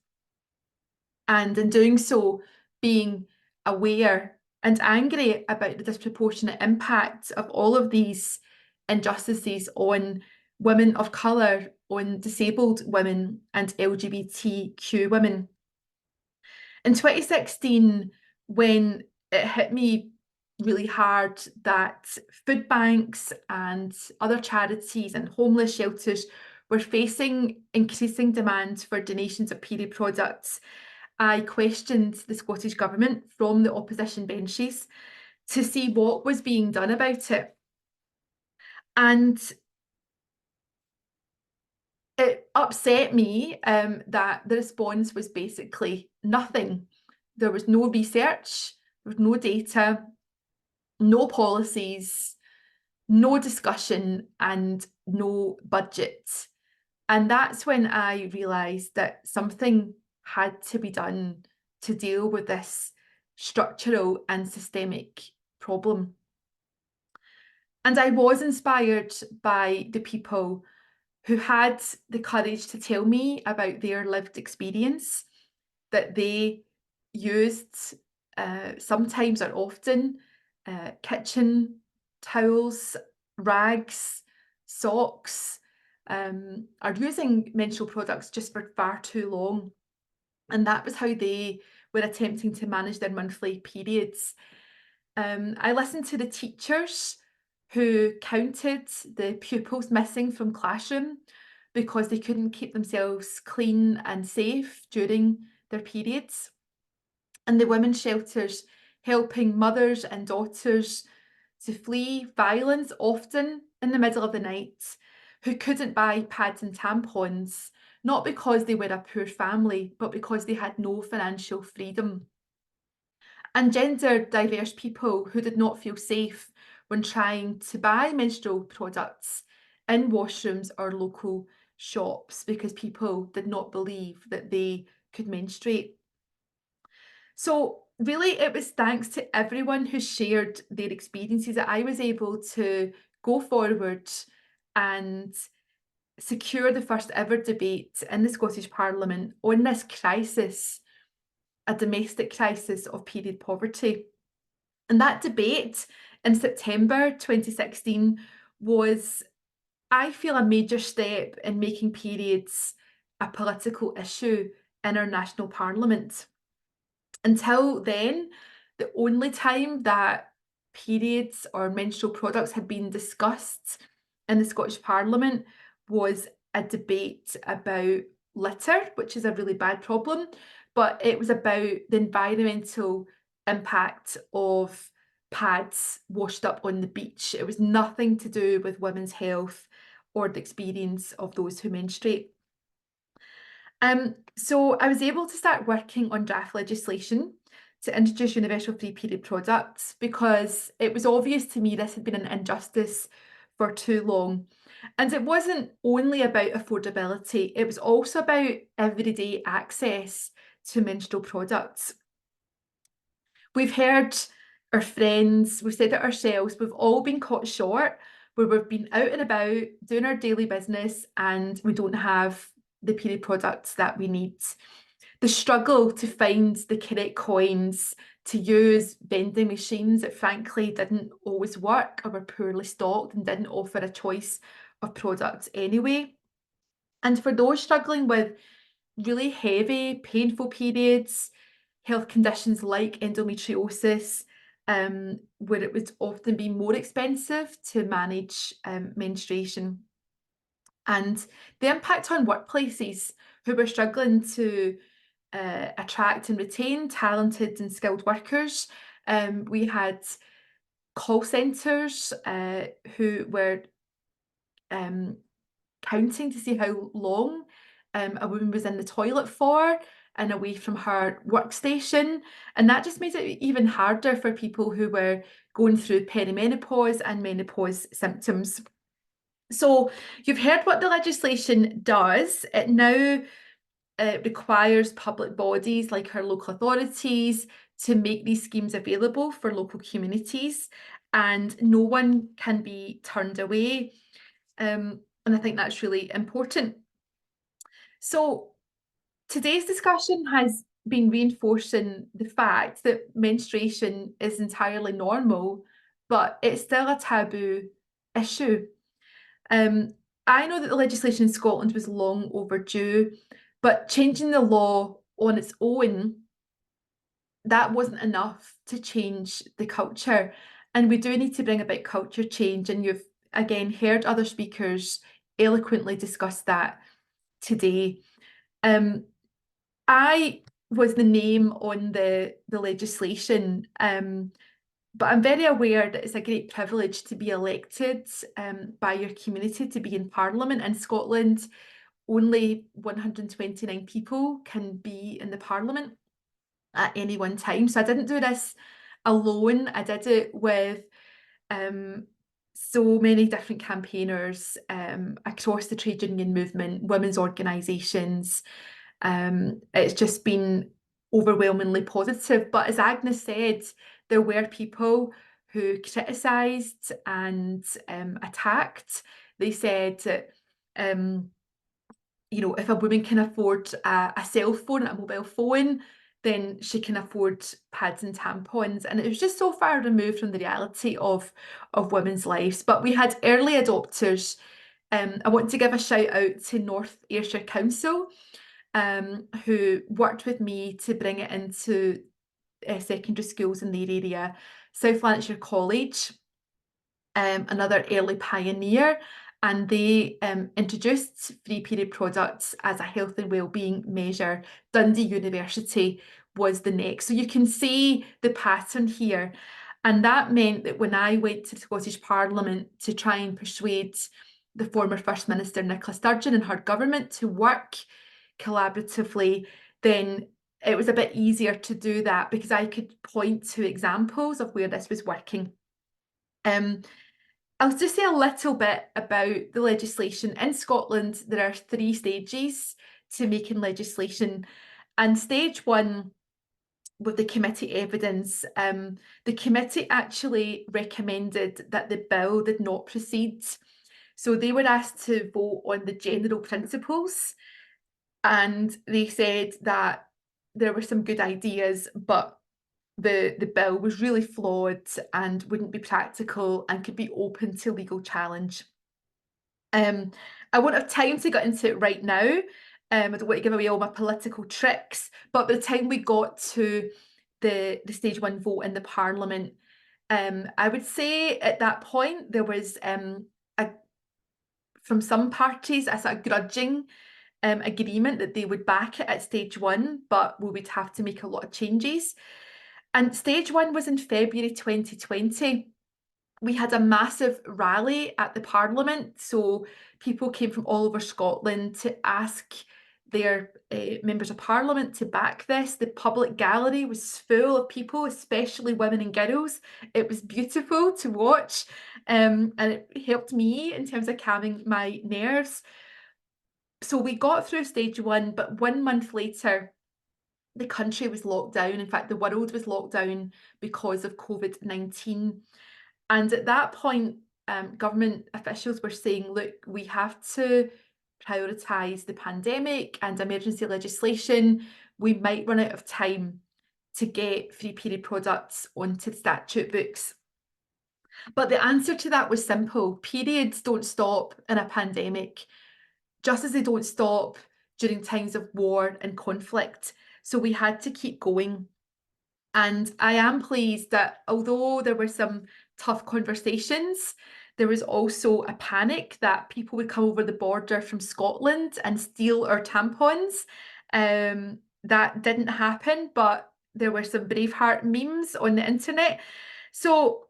And in doing so, being aware and angry about the disproportionate impact of all of these injustices on women of colour, on disabled women and LGBTQ women. In 2016, when it hit me really hard that food banks and other charities and homeless shelters were facing increasing demand for donations of period products, I questioned the Scottish Government from the opposition benches to see what was being done about it. And it upset me that the response was basically nothing. There was no research, there was no data, no policies, no discussion, and no budget. And that's when I realised that something had to be done to deal with this structural and systemic problem. And I was inspired by the people who had the courage to tell me about their lived experience, that they used sometimes or often kitchen towels, rags, socks, are using menstrual products just for far too long. And that was how they were attempting to manage their monthly periods. I listened to the teachers who counted the pupils missing from classroom because they couldn't keep themselves clean and safe during their periods. And the women's shelters helping mothers and daughters to flee violence, often in the middle of the night, who couldn't buy pads and tampons, not because they were a poor family, but because they had no financial freedom. And gender diverse people who did not feel safe when trying to buy menstrual products in washrooms or local shops because people did not believe that they could menstruate. So really, it was thanks to everyone who shared their experiences that I was able to go forward and secure the first ever debate in the Scottish Parliament on this crisis, a domestic crisis of period poverty. And that debate in September 2016 was, I feel, a major step in making periods a political issue in our national parliament. Until then, the only time that periods or menstrual products had been discussed in the Scottish Parliament was a debate about litter, which is a really bad problem, but it was about the environmental impact of pads washed up on the beach. It was nothing to do with women's health or the experience of those who menstruate. So I was able to start working on draft legislation to introduce universal free period products because it was obvious to me this had been an injustice for too long. And it wasn't only about affordability, it was also about everyday access to menstrual products. We've heard our friends, we've said it ourselves, we've all been caught short where we've been out and about doing our daily business and we don't have the period products that we need. The struggle to find the correct coins, to use vending machines that frankly didn't always work or were poorly stocked and didn't offer a choice of products anyway. And for those struggling with really heavy, painful periods, health conditions like endometriosis, where it would often be more expensive to manage menstruation. And the impact on workplaces who were struggling to attract and retain talented and skilled workers. We had call centres who were counting to see how long a woman was in the toilet for and away from her workstation. And that just made it even harder for people who were going through perimenopause and menopause symptoms. So you've heard what the legislation does. It now requires public bodies like our local authorities to make these schemes available for local communities, and no one can be turned away. And I think that's really important. So today's discussion has been reinforcing the fact that menstruation is entirely normal, but it's still a taboo issue. I know that the legislation in Scotland was long overdue, but changing the law on its own, that wasn't enough to change the culture. And we do need to bring about culture change. And you've, again, heard other speakers eloquently discuss that today. I was the name on the legislation, but I'm very aware that it's a great privilege to be elected by your community to be in Parliament. In Scotland, only 129 people can be in the Parliament at any one time. So I didn't do this alone. I did it with so many different campaigners across the trade union movement, women's organisations. It's just been overwhelmingly positive. But as Agnes said, there were people who criticised and attacked. They said that you know, if a woman can afford a cell phone, a mobile phone, then she can afford pads and tampons. And it was just so far removed from the reality of women's lives. But we had early adopters. I want to give a shout out to North Ayrshire Council, who worked with me to bring it into secondary schools in their area. South Lanarkshire College, another early pioneer, and they introduced free period products as a health and wellbeing measure. Dundee University was the next. So you can see the pattern here. And that meant that when I went to the Scottish Parliament to try and persuade the former First Minister Nicola Sturgeon and her government to work collaboratively, then it was a bit easier to do that because I could point to examples of where this was working. I'll just say a little bit about the legislation. In Scotland, there are 3 stages to making legislation. And stage 1, with the committee evidence, the committee actually recommended that the bill did not proceed. So they were asked to vote on the general principles, and they said that there were some good ideas, but the bill was really flawed and wouldn't be practical and could be open to legal challenge. I won't have time to get into it right now. I don't want to give away all my political tricks, but by the time we got to the stage 1 vote in the Parliament, I would say at that point there was from some parties a sort of grudging agreement that they would back it at stage 1, but we would have to make a lot of changes. And stage 1 was in February 2020. We had a massive rally at the Parliament, so people came from all over Scotland to ask their members of Parliament to back this. The public gallery was full of people, especially women and girls. It was beautiful to watch, and it helped me in terms of calming my nerves. So we got through stage 1, but 1 month later, the country was locked down. In fact, the world was locked down because of COVID-19. And at that point, government officials were saying, look, we have to prioritise the pandemic and emergency legislation. We might run out of time to get free period products onto the statute books. But the answer to that was simple. Periods don't stop in a pandemic, just as they don't stop during times of war and conflict. So we had to keep going. And I am pleased that although there were some tough conversations, there was also a panic that people would come over the border from Scotland and steal our tampons. That didn't happen, but there were some Braveheart memes on the internet. So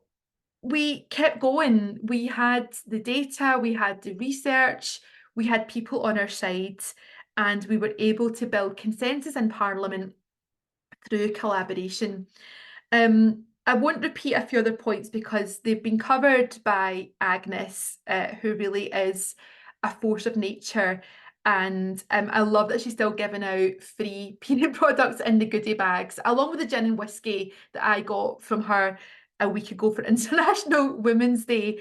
we kept going. We had the data, we had the research, we had people on our side, and we were able to build consensus in Parliament through collaboration. I won't repeat a few other points because they've been covered by Agnes, who really is a force of nature. And I love that she's still giving out free period products in the goodie bags, along with the gin and whiskey that I got from her a week ago for International Women's Day.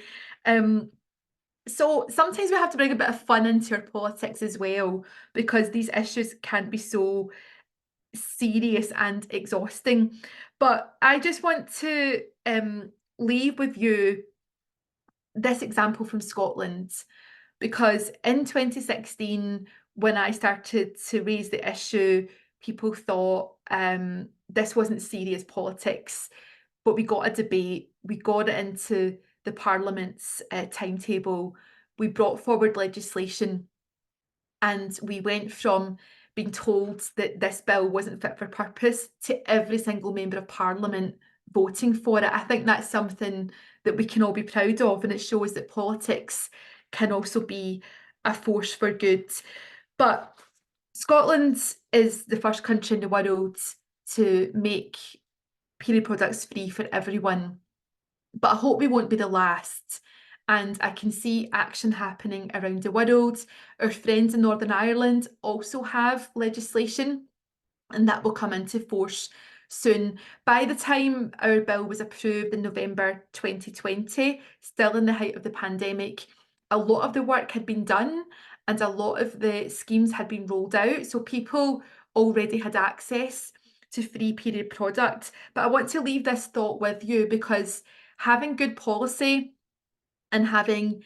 So sometimes we have to bring a bit of fun into our politics as well, because these issues can be so serious and exhausting. But I just want to leave with you this example from Scotland, because in 2016, when I started to raise the issue, people thought this wasn't serious politics, but we got a debate, we got it into the Parliament's timetable, we brought forward legislation, and we went from being told that this bill wasn't fit for purpose to every single member of Parliament voting for it. I think that's something that we can all be proud of, and it shows that politics can also be a force for good. But Scotland is the first country in the world to make period products free for everyone. But I hope we won't be the last. And I can see action happening around the world. Our friends in Northern Ireland also have legislation, and that will come into force soon. By the time our bill was approved in November 2020, still in the height of the pandemic, a lot of the work had been done and a lot of the schemes had been rolled out. So people already had access to free period product. But I want to leave this thought with you, because having good policy and having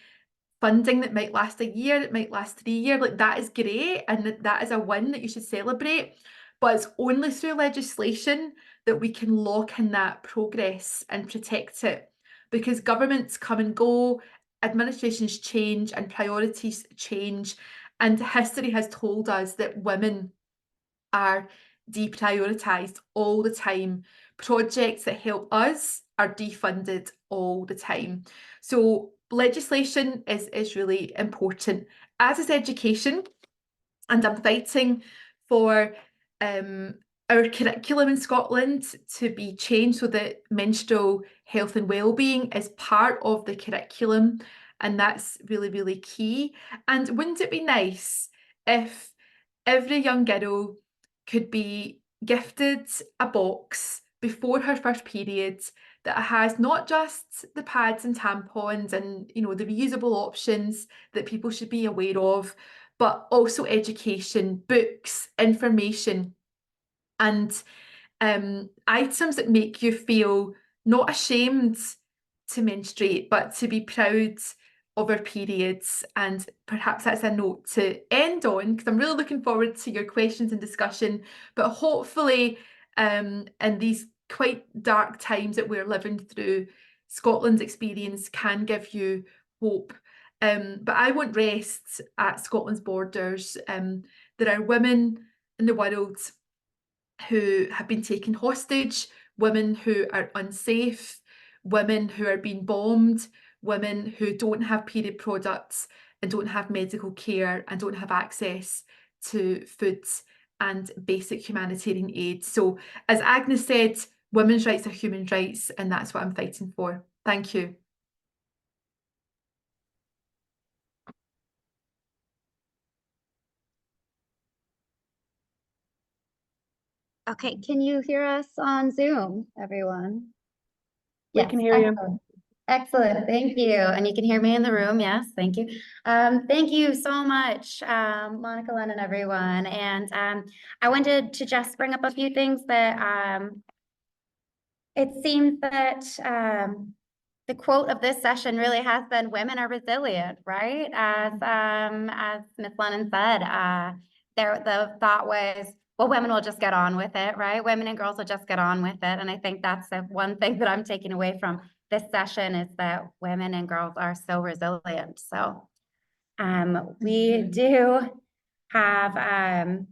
funding that might last a year, it might last 3 years, like that is great, and that is a win that you should celebrate. But it's only through legislation that we can lock in that progress and protect it, because governments come and go, administrations change and priorities change, and history has told us that women are deprioritised all the time. Projects that help us are defunded all the time. So legislation is really important, as is education. And I'm fighting for our curriculum in Scotland to be changed so that menstrual health and well-being is part of the curriculum, and that's really, really key. And wouldn't it be nice if every young girl could be gifted a box before her first period that has not just the pads and tampons and, you know, the reusable options that people should be aware of, but also education, books, information, and items that make you feel not ashamed to menstruate, but to be proud of our periods. And perhaps that's a note to end on, because I'm really looking forward to your questions and discussion. But hopefully, in these quite dark times that we're living through, Scotland's experience can give you hope. But I won't rest at Scotland's borders. There are women in the world who have been taken hostage, women who are unsafe, women who are being bombed, women who don't have period products and don't have medical care and don't have access to food and basic humanitarian aid. So, as Agnes said, women's rights are human rights, and that's what I'm fighting for. Thank you. Okay, can you hear us on Zoom, everyone? We can hear you. Excellent. Excellent, thank you. And you can hear me in the room, yes, thank you. Thank you so much, Monica, Lennon, everyone. And I wanted to just bring up a few things that it seems that the quote of this session really has been "Women are resilient," right? As Ms. Lennon said, the thought was, well, women will just get on with it, right? Women and girls will just get on with it. And I think that's the one thing that I'm taking away from this session, is that women and girls are so resilient. So we do have, and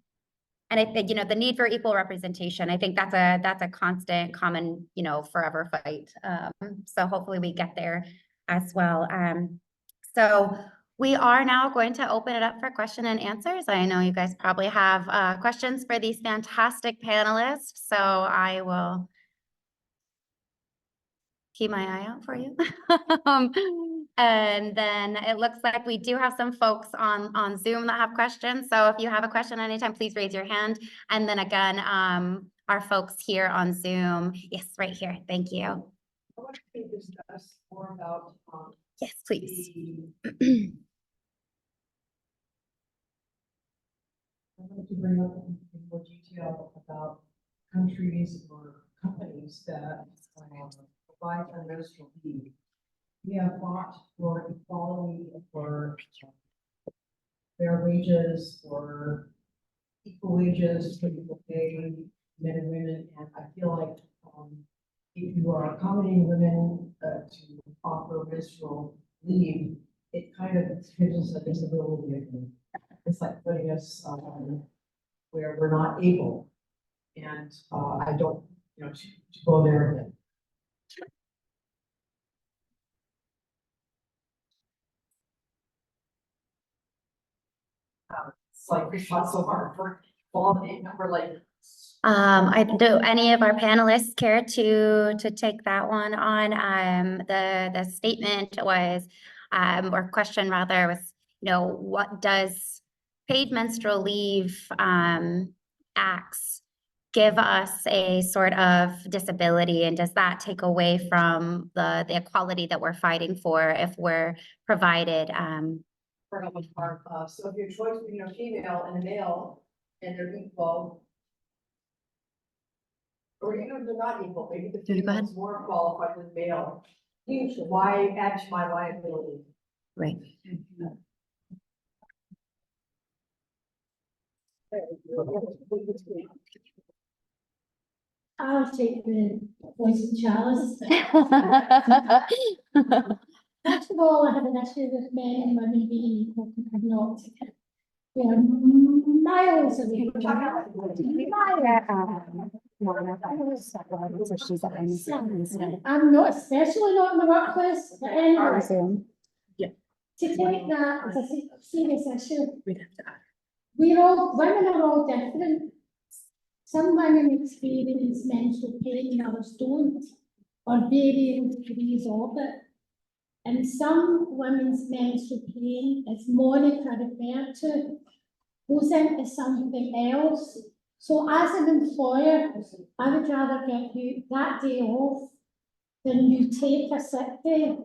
I think, you know, the need for equal representation, I think that's a constant, common, you know, forever fight. So hopefully we get there as well. So we are now going to open it up for question and answers. I know you guys probably have questions for these fantastic panelists, so I will keep my eye out for you. And then it looks like we do have some folks on Zoom that have questions. So if you have a question anytime, please raise your hand. And then again, our folks here on Zoom. Yes, right here. Thank you. I want to discuss more about yes, please. I want to bring up in more detail about countries or companies that provide menstrual leave. We have fought for equality, for fair wages, for equal wages, for equal pay, men and women, and I feel like if you are accommodating women to offer menstrual leave, it kind of gives us a disability. It's like putting us where we're not able, and I don't, you know, to go there again. It's like we fought so hard for quality, and we're like. Do any of our panelists care to take that one on? The statement was, or question rather, was, you know, what does paid menstrual leave acts give us a sort of disability, and does that take away from the equality that we're fighting for if we're provided? So if your choice between a female and a male and they're equal. Or even if they're not equal, maybe the female is more qualified than the male. Why add to my liability? Right. I'll take the voice of Charles. First of all, I have an issue with men and women being equal and not. We are miles away. I'm not, especially not in the workplace, but anyway, Zoom. to take that as a serious issue, We'd have to add. women are all different. Some women experience menstrual pain, others don't, or varying degrees of it. And some women's menstrual pain, as Monica referred to, goes into something else. So as an employer, I would rather give you that day off than you take a sick day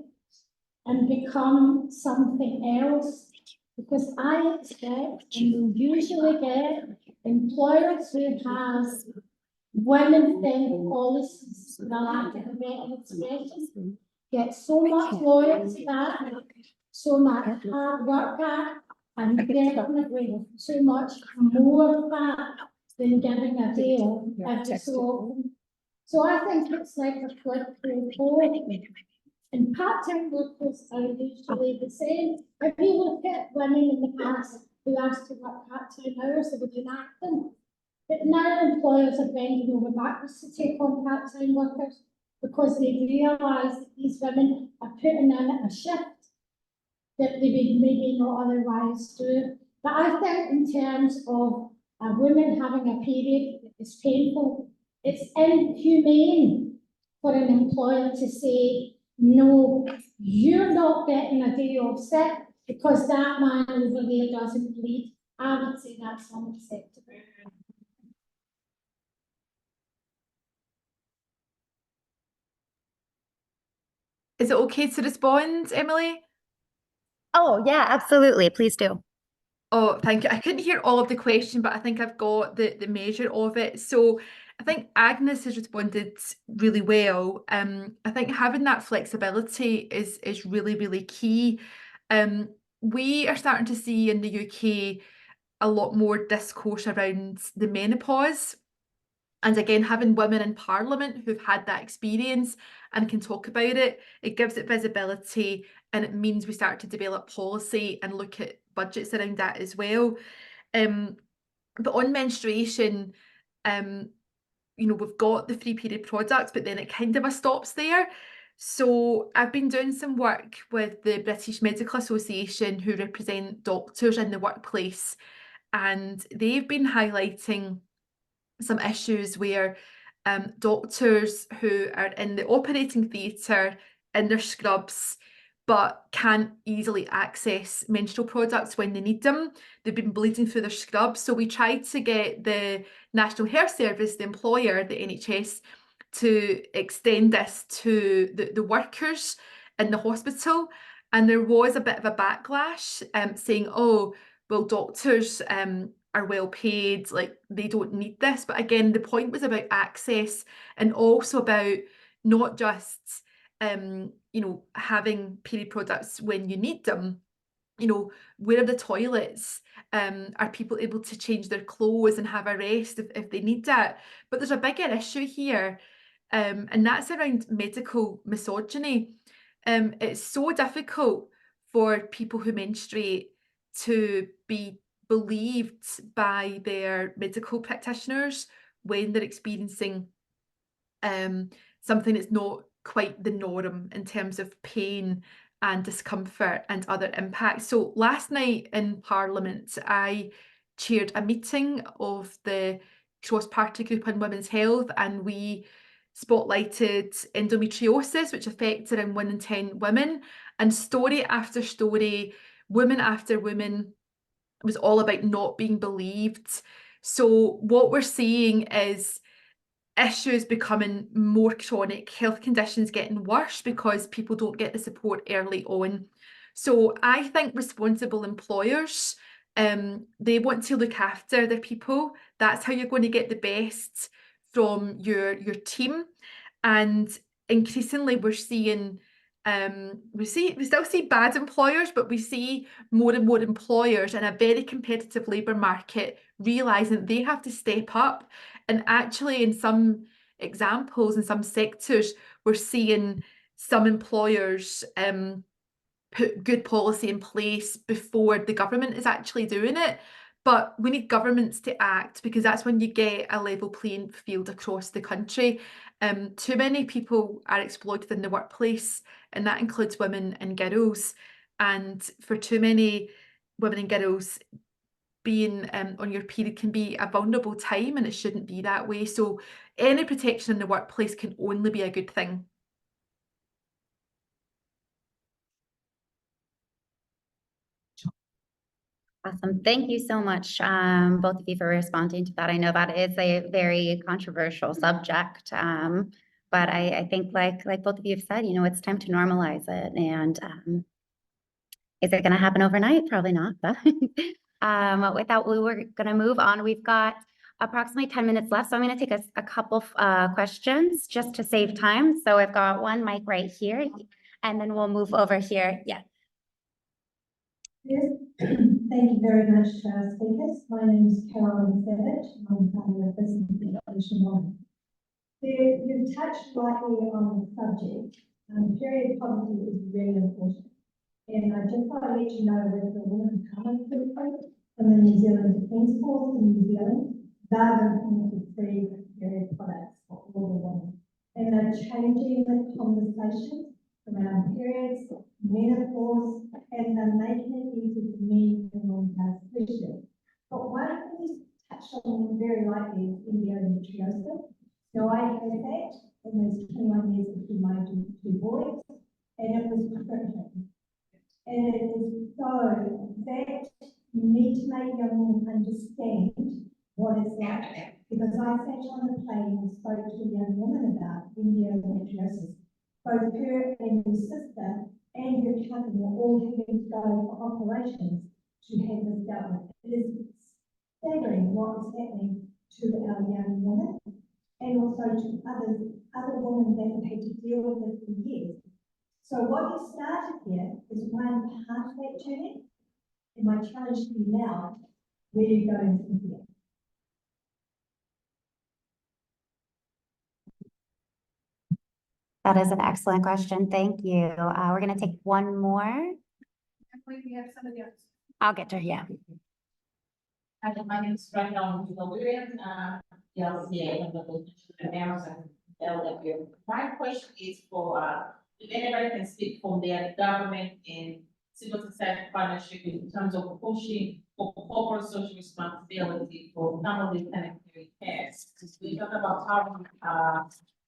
and become something else. Because I expect, and you usually get, employers who have women-friendly policies, for the lack of a better expression, get so much loyalty back, so much hard work back, and definitely so much more back than giving a day off every so often. So I think it's like a quid pro quo. And part-time workers are usually the same. If you look at women in the past who asked to work part-time hours, they would enact them. But now employers are bending over backwards to take on part-time workers because they realise that these women are putting in a shift that they would maybe not otherwise do. But I think in terms of a woman having a period that is painful, it's inhumane for an employer to say, no, you're not getting a day off sick because that man over there doesn't bleed. I would say that's unacceptable. Is it okay to respond, Emily? Oh, yeah, absolutely. Please do. Oh, thank you. I couldn't hear all of the question, but I think I've got the measure of it. So I think Agnes has responded really well. I think having that flexibility is really, really key. We are starting to see in the UK a lot more discourse around the menopause. And again, having women in Parliament who've had that experience and can talk about it, it gives it visibility, and it means we start to develop policy and look at budgets around that as well. But on menstruation, we've got the free period products, but then it kind of stops there. So I've been doing some work with the British Medical Association, who represent doctors in the workplace, and they've been highlighting some issues where doctors who are in the operating theatre in their scrubs but can't easily access menstrual products when they need them. They've been bleeding through their scrubs. So we tried to get the National Health Service, the employer, the NHS, to extend this to the workers in the hospital. And there was a bit of a backlash saying, oh, well, doctors are well paid, like they don't need this. But again, the point was about access and also about not just having period products when you need them. Where are the toilets? Are people able to change their clothes and have a rest if they need that? But there's a bigger issue here, and that's around medical misogyny. It's so difficult for people who menstruate to be believed by their medical practitioners when they're experiencing something that's not quite the norm in terms of pain and discomfort and other impacts. So last night in Parliament, I chaired a meeting of the cross-party group on women's health, and we spotlighted endometriosis, which affects around 1 in 10 women, and story after story, woman after woman, was all about not being believed. So what we're seeing is issues becoming more chronic, health conditions getting worse because people don't get the support early on. So I think responsible employers, they want to look after their people. That's how you're going to get the best from your team. And increasingly we're seeing we still see bad employers, but we see more and more employers in a very competitive labour market realising they have to step up. And actually, in some examples, in some sectors, we're seeing some employers put good policy in place before the government is actually doing it. But we need governments to act, because that's when you get a level playing field across the country. Too many people are exploited in the workplace, and that includes women and girls. And for too many women and girls, being on your period can be a vulnerable time, and it shouldn't be that way. So any protection in the workplace can only be a good thing. Awesome. Thank you so much, both of you, for responding to that. I know that is a very controversial subject, but I think like both of you have said, you know, it's time to normalize it. And is it going to happen overnight? Probably not. But with that, we were going to move on. We've got approximately 10 minutes left, so I'm going to take a couple questions just to save time. So I've got one mic right here, and then we'll move over here. Yeah. Yes, thank you very much to our speakers. My name is Karin Gorgerat. I'm part of the President of BPW Canada. You've touched lightly on the subject. Period poverty is really important. And I just want to let you know that the women coming to the front from the New Zealand Defence Force in New Zealand, they're implemented free period products for all the women. And they're changing the conversation around periods, menopause, and they're making it easy for men and women especially. But one thing you touched on very lightly is endometriosis. So I had that in those 21 years between my two boys, and it was crippling. And it is so that you need to make young women understand what it's like. Because I sat on the plane and spoke to a young woman about endometriosis. Both her and her sister and her cousin were all having to go for operations to have this dealt with. It is staggering what is happening to our young women and also to other women that have had to deal with this for years. So what you started here is one part of that journey, and my challenge to you now, where are you going from here? That is an excellent question. Thank you. We're going to take one more. I'll get to her. Yeah. Hi, my name is Lutheran, ELCT, American BPW. My question is for if anybody can speak from their government and civil society partnership in terms of pushing for corporate social responsibility for some of the sanitary cares. We talk about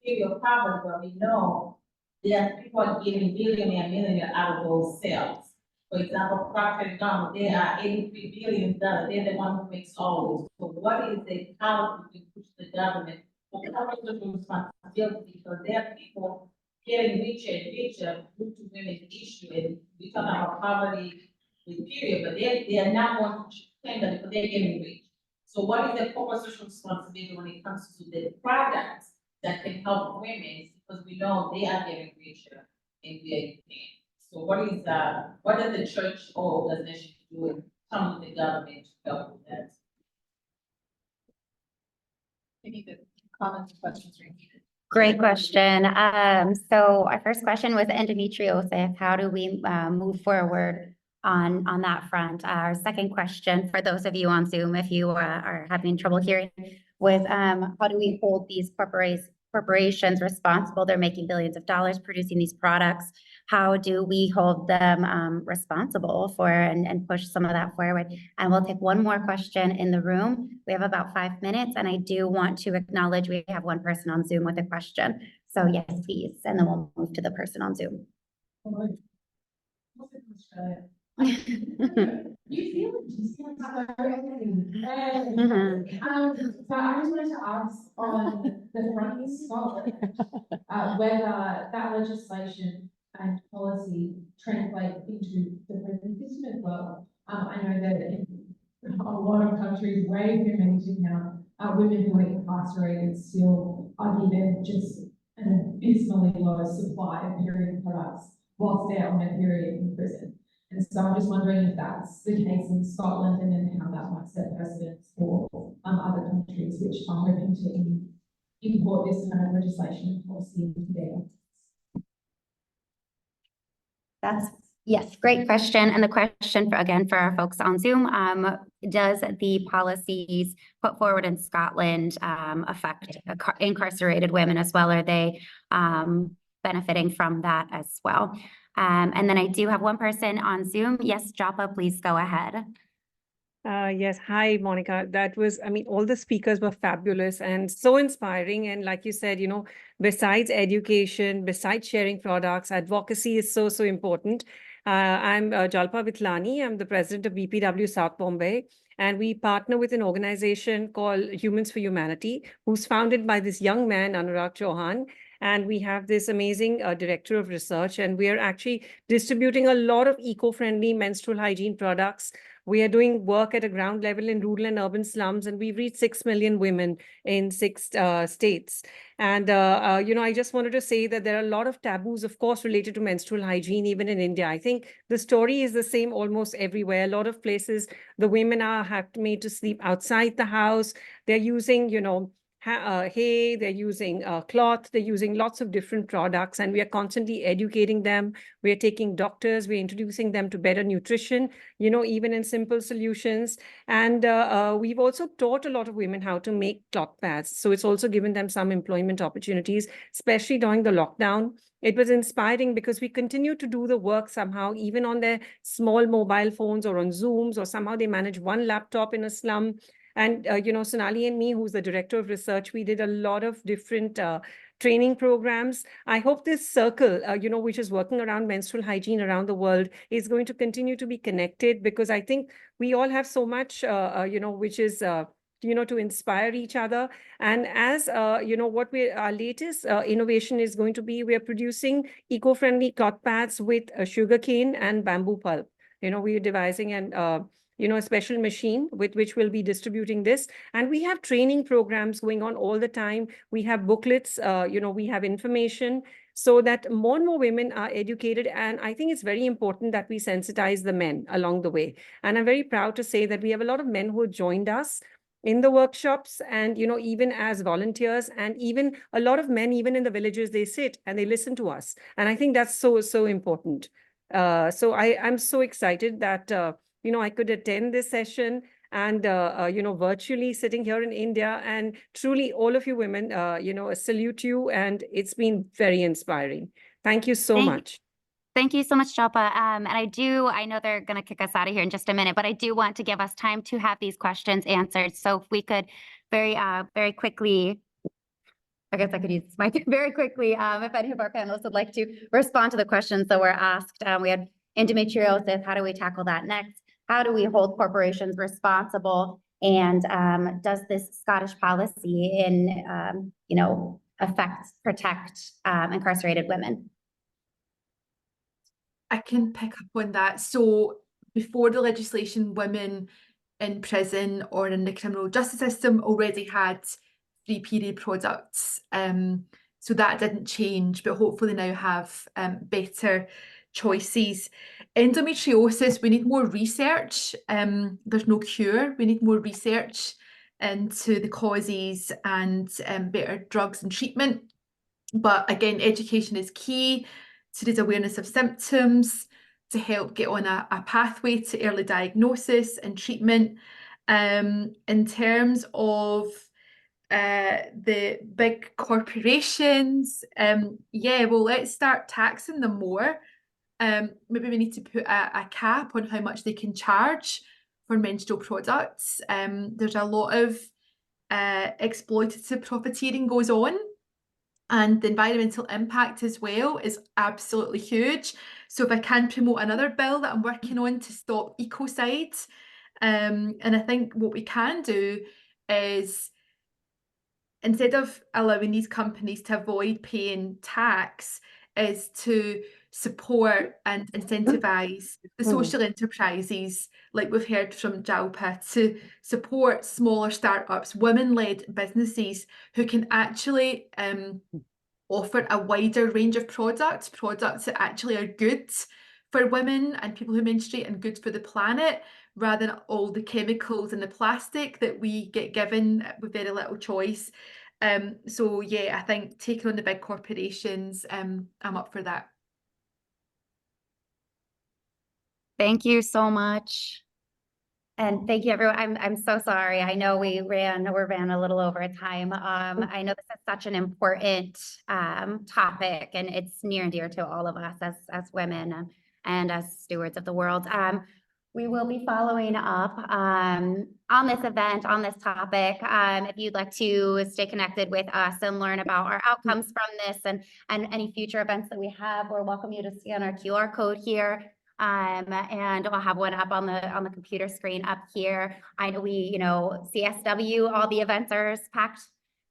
area of poverty, but we know there are people are getting millionaire out of those sales. For example, Procter & Gamble, they are $83 billion. They're the one who makes all this. So what is the policy to push the government for corporate social responsibility? Because there are people getting richer and richer due to women's issue. And we talk about poverty with period, but they are not going to claim that because they're getting rich. So what is the corporate social responsibility when it comes to the products that can help women? Because we know they are getting richer and we are. So what does the church or organization do in terms of the government to help with that? Maybe the comments and questions are needed. Great question. So our first question was endometriosis. How do we move forward on that front? Our second question, for those of you on Zoom, if you are having trouble hearing, was how do we hold these corporations responsible? They're making billions of dollars producing these products. How do we hold them responsible for and push some of that forward? And we'll take one more question in the room. We have about 5 minutes, and I do want to acknowledge we have one person on Zoom with a question. So yes, please, and then we'll move to the person on Zoom. New Zealand just seems so everything. So I just wanted to ask on the front of Scotland, whether that legislation and policy translate into the prison system as well. I know that in a lot of countries, way too many to count, women who are incarcerated still are given just an abysmally low supply of period products whilst they're on their period in prison. And so I'm just wondering if that's the case in Scotland, and then how that might set precedents for other countries which are hoping to import this kind of legislation and policy into their. Yes, great question. And the question for our folks on Zoom, does the policies put forward in Scotland affect incarcerated women as well? Are they benefiting from that as well? And then I do have one person on Zoom. Yes, Japa, please go ahead. Yes. Hi, Monica. That was, I mean, all the speakers were fabulous and so inspiring. And like you said, you know, besides education, besides sharing products, advocacy is so, so important. I'm Jalpa Vitlani. I'm the president of BPW South Bombay. And we partner with an organization called Humans for Humanity, who's founded by this young man, Anurag Chauhan. And we have this amazing director of research, and we are actually distributing a lot of eco-friendly menstrual hygiene products. We are doing work at a ground level in rural and urban slums, and we've reached 6 million women in 6 states. And, you know, I just wanted to say that there are a lot of taboos, of course, related to menstrual hygiene, even in India. I think the story is the same almost everywhere. A lot of places, the women are made to sleep outside the house. They're using, you know, hay, they're using cloth, they're using lots of different products, and we are constantly educating them. We're taking doctors, we're introducing them to better nutrition, you know, even in simple solutions. And we've also taught a lot of women how to make cloth pads. So it's also given them some employment opportunities, especially during the lockdown. It was inspiring because we continue to do the work somehow, even on their small mobile phones or on Zooms, or somehow they manage one laptop in a slum. And, you know, Sonali and me, who's the director of research, we did a lot of different training programs. I hope this circle, you know, which is working around menstrual hygiene around the world, is going to continue to be connected, because I think we all have so much, you know, which is, you know, to inspire each other. And as, you know, our latest innovation is going to be, we are producing eco-friendly cloth pads with sugarcane and bamboo pulp. You know, we are devising you know, a special machine with which we'll be distributing this. And we have training programs going on all the time. We have booklets, you know, we have information so that more and more women are educated. And I think it's very important that we sensitize the men along the way. And I'm very proud to say that we have a lot of men who joined us in the workshops, and, you know, even as volunteers, and even a lot of men, even in the villages, they sit and they listen to us. And I think that's so, so important. So I'm so excited that, you know, I could attend this session, and, you know, virtually sitting here in India, and truly all of you women, you know, salute you, and it's been very inspiring. Thank you so much. Thank you so much, Jalpa. And I know they're going to kick us out of here in just a minute, but I do want to give us time to have these questions answered. So if we could very quickly, I guess I could use this mic very quickly, if any of our panelists would like to respond to the questions that were asked. We had endometriosis, how do we tackle that next? How do we hold corporations responsible? And does this Scottish policy you know, protect incarcerated women? I can pick up on that. So before the legislation, women in prison or in the criminal justice system already had free period products. So that didn't change, but hopefully now have better choices. Endometriosis, we need more research. There's no cure. We need more research into the causes and better drugs and treatment. But again, education is key to raise awareness of symptoms, to help get on a pathway to early diagnosis and treatment. In terms of the big corporations, yeah, well, let's start taxing them more. Maybe we need to put a cap on how much they can charge for menstrual products. There's a lot of exploitative profiteering goes on, and the environmental impact as well is absolutely huge. So if I can promote another bill that I'm working on to stop ecocide, and I think what we can do is, instead of allowing these companies to avoid paying tax, is to support and incentivize the social enterprises, like we've heard from Jalpa, to support smaller startups, women-led businesses who can actually offer a wider range of products that actually are good for women and people who menstruate and good for the planet, rather than all the chemicals and the plastic that we get given with very little choice. So yeah, I think taking on the big corporations, I'm up for that. Thank you so much. And thank you, everyone. I'm so sorry. I know we ran a little over time. I know this is such an important topic, and it's near and dear to all of us as women and as stewards of the world. We will be following up on this event, on this topic. If you'd like to stay connected with us and learn about our outcomes from this and any future events that we have, we're welcome you to scan our QR code here. And I'll have one up on the computer screen up here. I know CSW, all the events are packed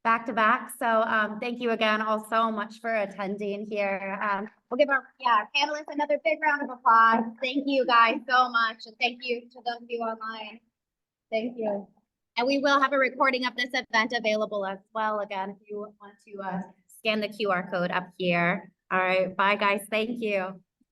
back to back. So thank you again all so much for attending here. We'll give our panelists another big round of applause. Thank you guys so much. And thank you to those of you online. Thank you. And we will have a recording of this event available as well. Again, if you want to scan the QR code up here. All right. Bye guys. Thank you.